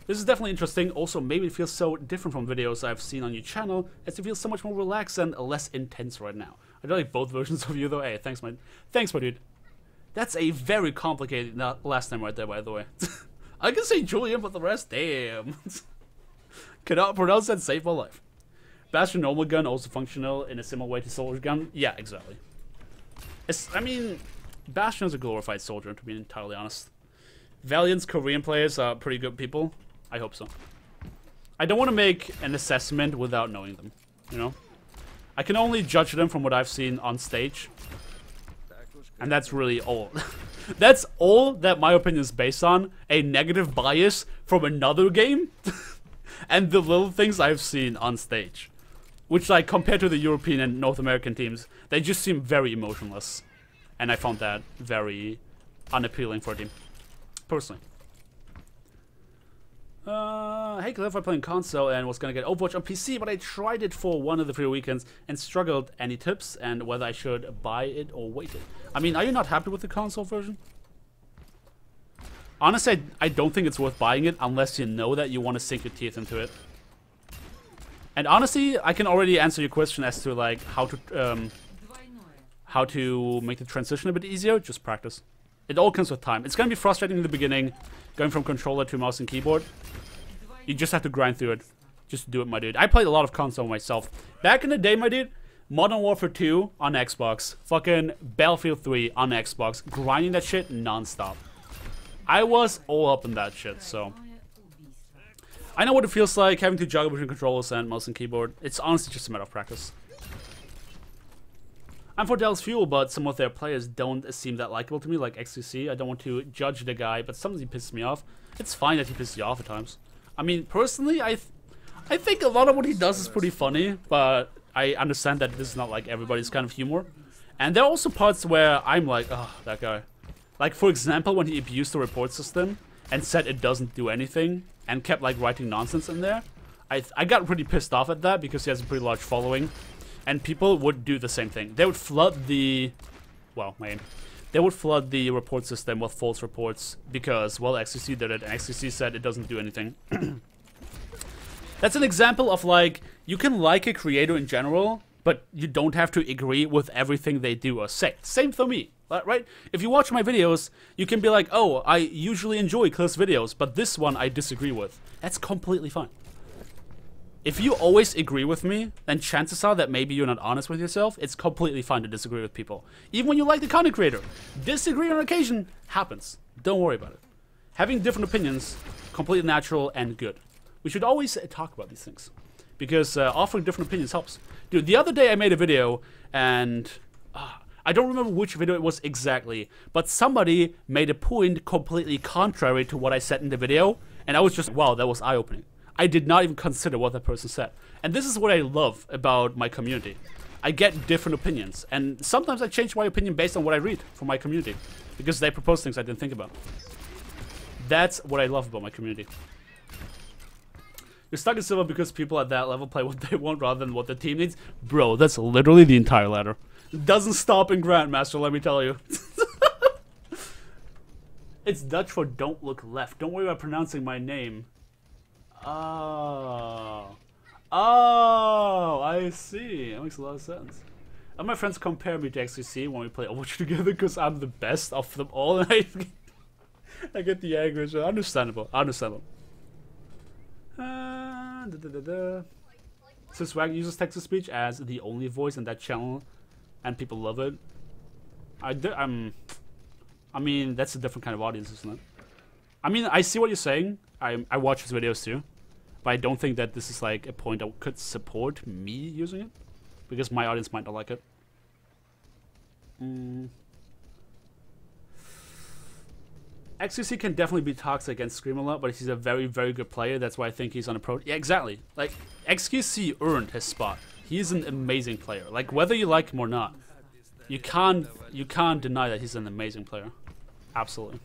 This is definitely interesting. Also, maybe it feels so different from videos I've seen on your channel, as it feels so much more relaxed and less intense right now. I do like both versions of you, though. Hey, thanks, my dude. That's a very complicated last name right there, by the way. I can say Julian, but the rest, damn. Cannot pronounce that, save my life. Bastion normal gun also functional in a similar way to soldier gun? Yeah, exactly. I mean, Bastion is a glorified soldier, to be entirely honest. Valiant's Korean players are pretty good people. I hope so. I don't want to make an assessment without knowing them, you know? I can only judge them from what I've seen on stage. And that's really all. That's all that my opinion is based on. A negative bias from another game. And the little things I've seen on stage. Which, like, compared to the European and North American teams, they just seem very emotionless. And I found that very unappealing for a team. Personally. Hey Cliff, I'm playing console and was gonna get Overwatch on PC, but I tried it for one of the 3 weekends and struggled. Any tips and whether I should buy it or wait it? I mean, are you not happy with the console version? Honestly, I don't think it's worth buying it unless you know that you want to sink your teeth into it. And honestly, I can already answer your question as to like how to make the transition a bit easier. Just practice. It all comes with time. It's gonna be frustrating in the beginning, going from controller to mouse and keyboard. You just have to grind through it. Just do it, my dude. I played a lot of console myself. Back in the day, my dude, Modern Warfare 2 on Xbox. Fucking Battlefield 3 on Xbox. Grinding that shit non-stop. I was all up in that shit, so... I know what it feels like having to juggle between controllers and mouse and keyboard. It's honestly just a matter of practice. I'm for Dallas Fuel, but some of their players don't seem that likable to me, like XQC. I don't want to judge the guy, but sometimes he pisses me off. It's fine that he pisses you off at times. I mean, personally, I think a lot of what he does is pretty funny, but I understand that this is not like everybody's kind of humor. And there are also parts where I'm like, oh, that guy. Like, for example, when he abused the report system and said it doesn't do anything and kept, like, writing nonsense in there. I got pretty pissed off at that because he has a pretty large following. And people would do the same thing. They would flood the... Well, they would flood the report system with false reports because, well, XQC did it, and XQC said it doesn't do anything. That's an example of, like, you can like a creator in general, but you don't have to agree with everything they do or say. Same for me, right? If you watch my videos, you can be like, oh, I usually enjoy Cliff's videos, but this one I disagree with. That's completely fine. If you always agree with me, then chances are that maybe you're not honest with yourself. It's completely fine to disagree with people. Even when you like the content creator. Disagree on occasion happens. Don't worry about it. Having different opinions, completely natural and good. We should always talk about these things. Because offering different opinions helps. Dude, the other day I made a video and... I don't remember which video it was exactly. But somebody made a point completely contrary to what I said in the video. And I was just, wow, that was eye-opening. I did not even consider what that person said. And this is what I love about my community. I get different opinions. And sometimes I change my opinion based on what I read from my community. Because they propose things I didn't think about. That's what I love about my community. You're stuck in silver because people at that level play what they want rather than what the team needs. Bro, that's literally the entire ladder. It doesn't stop in Grandmaster, let me tell you. It's Dutch for don't look left. Don't worry about pronouncing my name. Oh, I see. That makes a lot of sense. And my friends compare me to XQC when we play Overwatch together because I'm the best of them all. And I get the anger. So understandable. Understandable. So Swag uses text-to-speech as the only voice in that channel, and people love it. I mean, that's a different kind of audience, isn't it? I mean, I see what you're saying. I watch his videos too. But I don't think that this is like a point that could support me using it. Because my audience might not like it. XQC can definitely be toxic and scream a lot, but he's a very, very good player. That's why I think he's on a pro. Yeah, exactly. Like, XQC earned his spot. He's an amazing player. Like, whether you like him or not, you can't deny that he's an amazing player. Absolutely.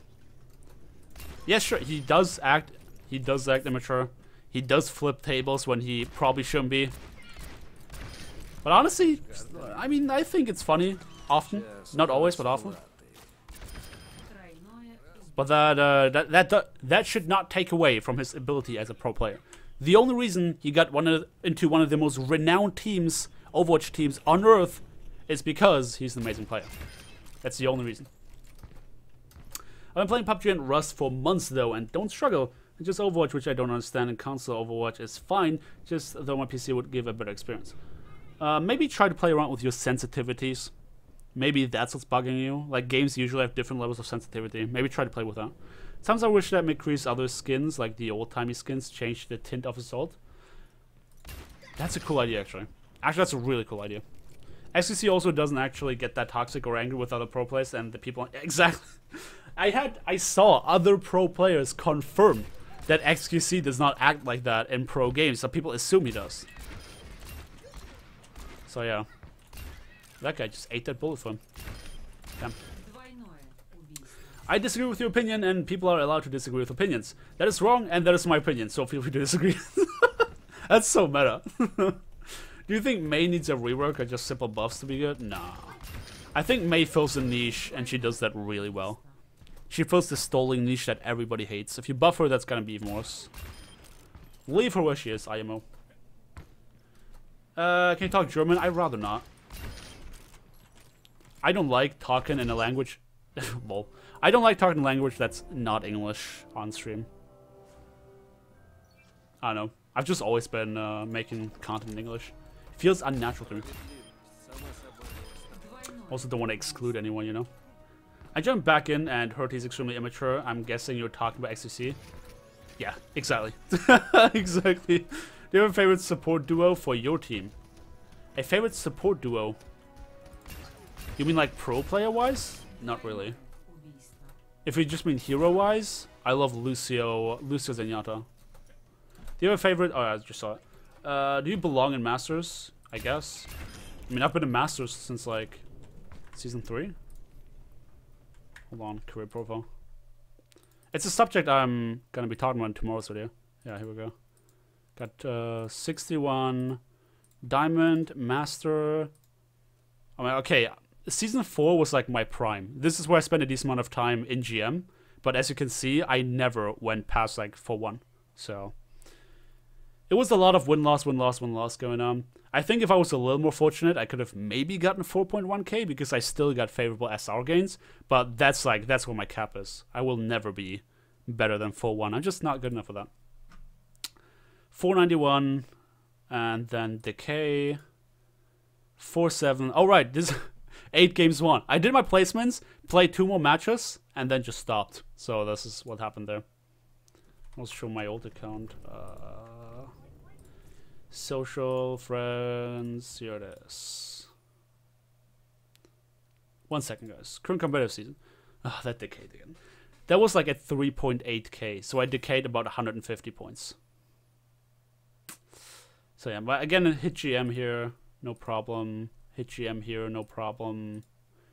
Yeah, sure. He does act immature. He does flip tables when he probably shouldn't be. But honestly, I mean, I think it's funny often. Not always, but often. But that should not take away from his ability as a pro player. The only reason he got into one of the most renowned teams, Overwatch teams on Earth, is because he's an amazing player. That's the only reason. I've been playing PUBG and Rust for months though, and don't struggle. It's just Overwatch, which I don't understand, and console Overwatch is fine, just though my PC would give a better experience. Maybe try to play around with your sensitivities. Maybe that's what's bugging you. Like, games usually have different levels of sensitivity. Maybe try to play with that. Sometimes I wish that McCree's other skins, like the old-timey skins, changed the tint of Assault. That's a cool idea, actually. Actually, that's a really cool idea. XQC also doesn't actually get that toxic or angry with other pro players, and the people exactly. I saw other pro players confirm that XQC does not act like that in pro games, so people assume he does. So yeah, that guy just ate that bullet for him. Damn. I disagree with your opinion, and people are allowed to disagree with opinions. That is wrong, and that is my opinion, so feel free to disagree. That's so meta. Do you think Mei needs a rework or just simple buffs to be good? Nah. I think Mei fills a niche, and she does that really well. She fills the stalling niche that everybody hates. If you buff her, that's gonna be even worse. Leave her where she is, IMO. Can you talk German? I'd rather not. I don't like talking in a language... Lol. I don't like talking a language that's not English on stream. I don't know. I've just always been making content in English. Feels unnatural to me. Also don't want to exclude anyone, you know? I jumped back in and heard he's extremely immature. I'm guessing you're talking about XCC. Yeah, exactly. Exactly. Do you have a favorite support duo for your team? A favorite support duo? You mean like pro player wise? Not really. If you just mean hero wise, I love Lucio Zenyatta. Do you have a favorite? Oh, I just saw it. Do you belong in Masters? I guess. I mean, I've been in Masters since like season 3. Hold on, career profile. It's a subject I'm gonna be talking about in tomorrow's video. Yeah, here we go. Got 61 Diamond Master. I mean, okay. Season 4 was like my prime. This is where I spent a decent amount of time in GM. But as you can see, I never went past like 4-1. So it was a lot of win-loss, win-loss, win-loss going on. I think if I was a little more fortunate, I could have maybe gotten 4.1k because I still got favorable SR gains. But that's where my cap is. I will never be better than 4-1. I'm just not good enough for that. 491 and then Decay 4-7. Oh right, this 8 games won. I did my placements, played 2 more matches, and then just stopped. So this is what happened there. I'll show my old account. Social, friends, here it is. 1 second, guys. Current competitive season. Ah, that decayed again. That was like at 3.8k, so I decayed about 150 points. So yeah, but again, hit GM here, no problem. Hit GM here, no problem.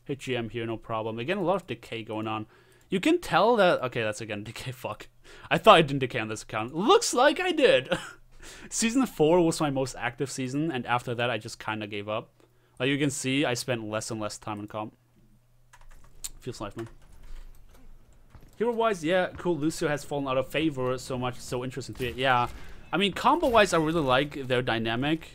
Hit GM here, no problem. Again, a lot of decay going on. You can tell that... Okay, that's again decay, fuck. I thought I didn't decay on this account. Looks like I did! Season 4 was my most active season, and after that I just kind of gave up. Like you can see, I spent less and less time in comp. Feels nice, man. Hero-wise, yeah, cool. Lucio has fallen out of favor so much. It's so interesting to it. Yeah. I mean, combo-wise, I really like their dynamic.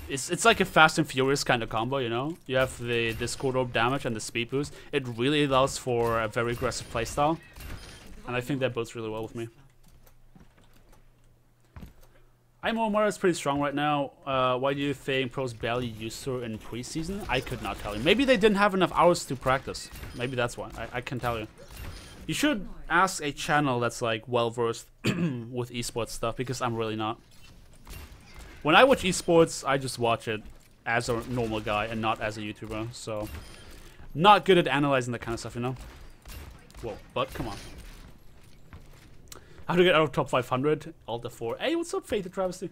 It's like a Fast and Furious kind of combo, you know? You have the Discord Orb damage and the speed boost. It really allows for a very aggressive playstyle. And I think that bodes really well with me. Omar is pretty strong right now. Why do you think pros barely used her in preseason? I could not tell you. Maybe they didn't have enough hours to practice. Maybe that's why. I can tell you. You should ask a channel that's like well-versed with esports stuff, because I'm really not. When I watch esports, I just watch it as a normal guy and not as a YouTuber, so not good at analyzing that kind of stuff, you know? Whoa, but come on. How to get out of top 500? Alt F4. Hey, what's up, Faith Travesty?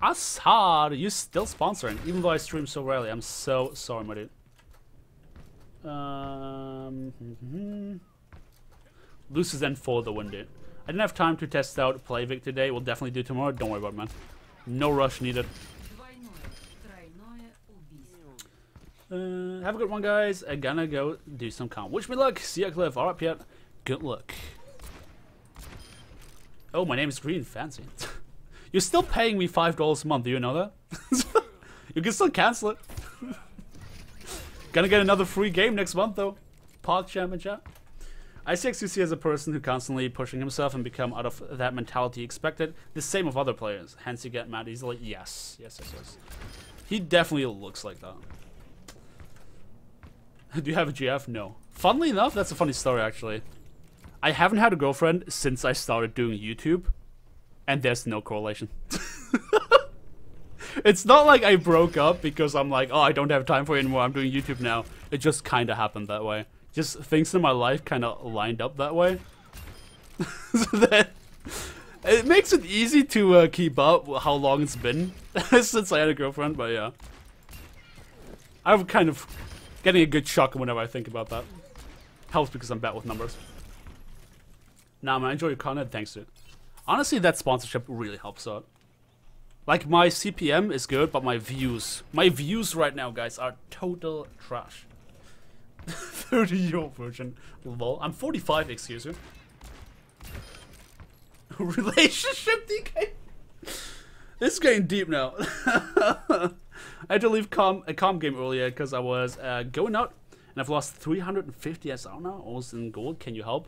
Assad, you still sponsoring, even though I stream so rarely. I'm so sorry, my dude. Loses then for the win, dude. I didn't have time to test out Playvic today. We'll definitely do tomorrow. Don't worry about it, man. No rush needed. Have a good one, guys. I'm gonna go do some comp. Wish me luck. See ya, Cliff. Alright, Piet. Good luck. Oh, my name is Green. Fancy. You're still paying me $5 a month. Do you know that? You can still cancel it. Gonna get another free game next month, though. PogChamp and chat. I see XQC as a person who constantly pushing himself and become out of that mentality expected. The same of other players. Hence you get mad easily. Yes. Yes, yes, yes. He definitely looks like that. Do you have a GF? No. Funnily enough, that's a funny story, actually. I haven't had a girlfriend since I started doing YouTube. And there's no correlation. It's not like I broke up because I'm like, oh, I don't have time for it anymore. I'm doing YouTube now. It just kind of happened that way. Just things in my life kind of lined up that way. So that it makes it easy to keep up with how long it's been since I had a girlfriend. But yeah, I'm kind of getting a good shock whenever I think about that. Helps because I'm bad with numbers. Nah, man, I enjoy your content. Thanks, dude. Honestly, that sponsorship really helps out. Like, my CPM is good, but my views right now, guys, are total trash. 30-year-old version. Lol. I'm 45, excuse me. Relationship DK? This is getting deep now. I had to leave a calm game earlier because I was going out and I've lost 350 SR now. Almost in gold. Can you help?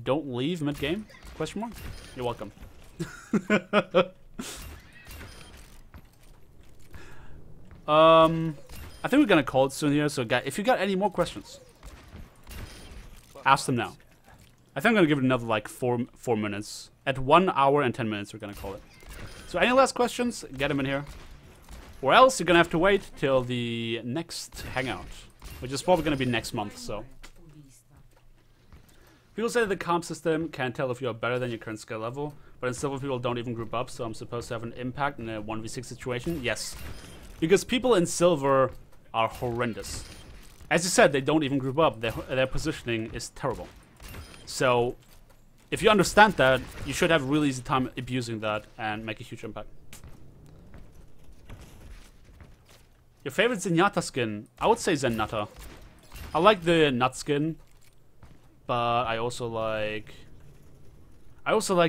Don't leave mid-game? Question mark? You're welcome. I think we're gonna call it soon here, so if you got any more questions, ask them now. I think I'm gonna give it another like 4 minutes. At 1 hour and 10 minutes, we're gonna call it. So any last questions, get them in here. Or else you're gonna have to wait till the next hangout, which is probably gonna be next month, so. People say that the comp system can tell if you are better than your current skill level, but in silver people don't even group up, so I'm supposed to have an impact in a 1v6 situation? Yes. Because people in silver are horrendous. As you said, they don't even group up. Their positioning is terrible. So, if you understand that, you should have a really easy time abusing that and make a huge impact. Your favorite Zenyatta skin? I would say Zenyatta. I like the nut skin, but I also like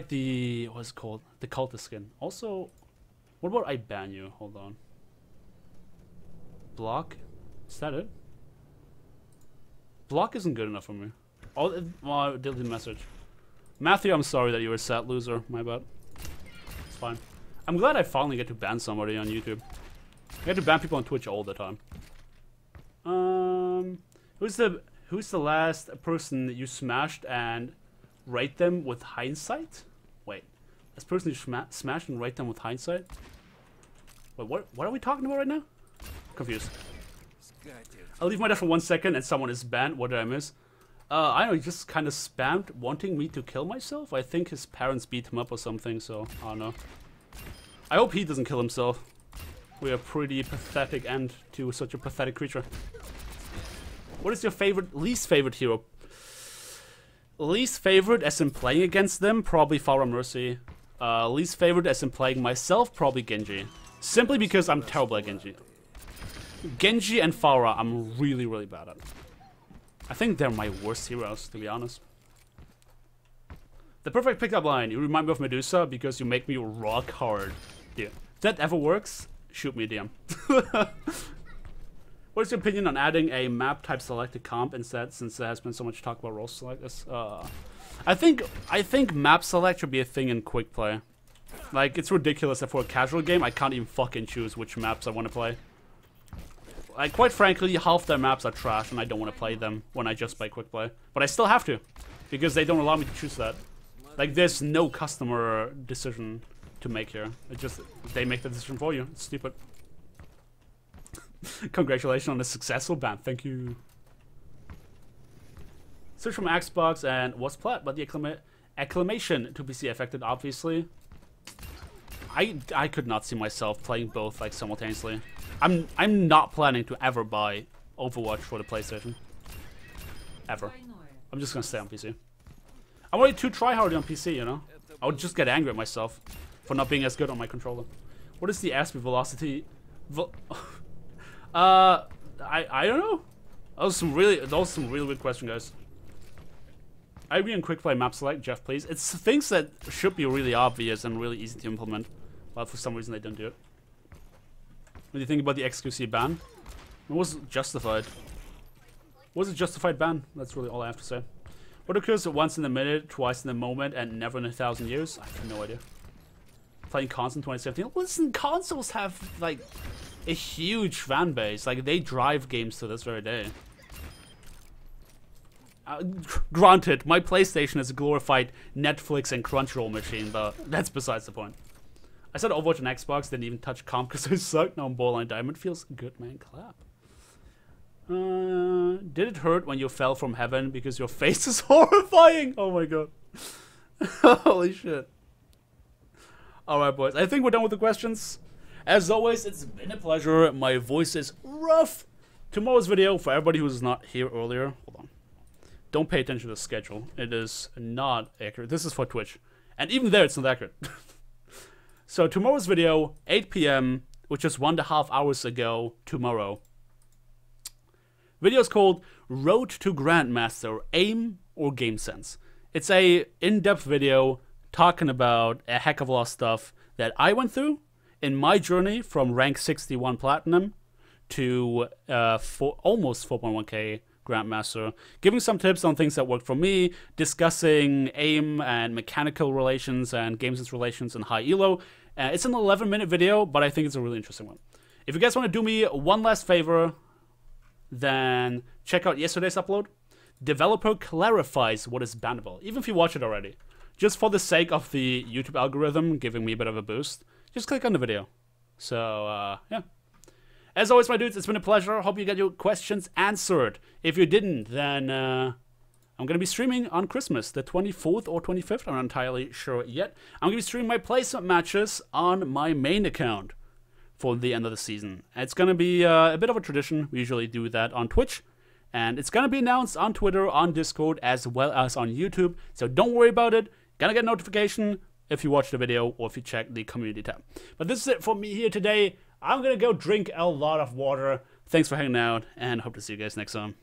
the, what's it called? The cultist skin. Also, what about I ban you? Hold on. Block? Is that it? Block isn't good enough for me. Oh, well, I deleted the message. Matthew, I'm sorry that you were a sad loser. My bad. It's fine. I'm glad I finally get to ban somebody on YouTube. I get to ban people on Twitch all the time. Who's the last person that you smashed and rate them with hindsight? Wait, this person you smashed and rate them with hindsight? Wait, what are we talking about right now? Confused. I'll leave my death for 1 second and someone is banned. What did I miss? I don't know, he just kind of spammed wanting me to kill myself. I think his parents beat him up or something, so I don't know. I hope he doesn't kill himself. We're a pretty pathetic end to such a pathetic creature. What is your least favorite hero? Least favorite as in playing against them? Probably Farah Mercy. Least favorite as in playing myself? Probably Genji. Simply because I'm terrible at Genji. Genji and Farah, I'm really, really bad at. I think they're my worst heroes, to be honest. The perfect pickup line. You remind me of Medusa because you make me rock hard. Dude, if that ever works, shoot me a DM. What is your opinion on adding a map type selected comp instead, since there has been so much talk about roles like this? I think map select should be a thing in quick play. Like, it's ridiculous that for a casual game, I can't even fucking choose which maps I want to play. Like, quite frankly, half their maps are trash, and I don't want to play them when I just play quick play. But I still have to, because they don't allow me to choose that. Like, there's no customer decision to make here. It just, they make the decision for you. It's stupid. Congratulations on the successful ban. Thank you. Switch from Xbox and was plat, but the acclamation to PC affected, obviously. I could not see myself playing both like simultaneously. I'm not planning to ever buy Overwatch for the PlayStation. Ever. I'm just gonna stay on PC. I'm already too tryhard on PC, you know? I would just get angry at myself for not being as good on my controller. What is the aspect velocity? I don't know. That was some really weird question, guys. I agree on quick play map select, Jeff, please. It's things that should be really obvious and really easy to implement, but for some reason they don't do it. What do you think about the XQC ban? It was justified. Was it justified ban? That's really all I have to say. What occurs once in a minute, twice in a moment, and never in 1,000 years? I have no idea. Playing console in 2017. Listen, consoles have like a huge fan base. Like, they drive games to this very day. Granted, my PlayStation is a glorified Netflix and Crunchyroll machine, but that's besides the point. I said Overwatch and Xbox, didn't even touch comp because I suck. Now I'm borderline diamond. Feels good, man. Clap. Did it hurt when you fell from heaven because your face is horrifying? Oh my god. Holy shit. Alright, boys. I think we're done with the questions. As always, it's been a pleasure. My voice is rough. Tomorrow's video, for everybody who's not here earlier, hold on. Don't pay attention to the schedule. It is not accurate. This is for Twitch. And even there, it's not accurate. So tomorrow's video, 8 p.m., which is 1.5 hours ago tomorrow. Video is called Road to Grandmaster, Aim or Game Sense. It's a in-depth video talking about a heck of a lot of stuff that I went through in my journey from rank 61 Platinum to almost 4.1k Grandmaster, giving some tips on things that worked for me, discussing aim and mechanical relations and game sense relations and high elo. It's an 11-minute video, but I think it's a really interesting one. If you guys want to do me one last favor, then check out yesterday's upload. Developer clarifies what is bannable, even if you watch it already. Just for the sake of the YouTube algorithm giving me a bit of a boost, just click on the video. So, yeah. As always, my dudes, it's been a pleasure. Hope you got your questions answered. If you didn't, then I'm going to be streaming on Christmas, the 24th or 25th. I'm not entirely sure yet. I'm going to be streaming my placement matches on my main account for the end of the season. It's going to be a bit of a tradition. We usually do that on Twitch. And it's going to be announced on Twitter, on Discord, as well as on YouTube. So don't worry about it. Gonna get a notification if you watch the video or if you check the community tab. But this is it for me here today. I'm gonna go drink a lot of water. Thanks for hanging out, and hope to see you guys next time.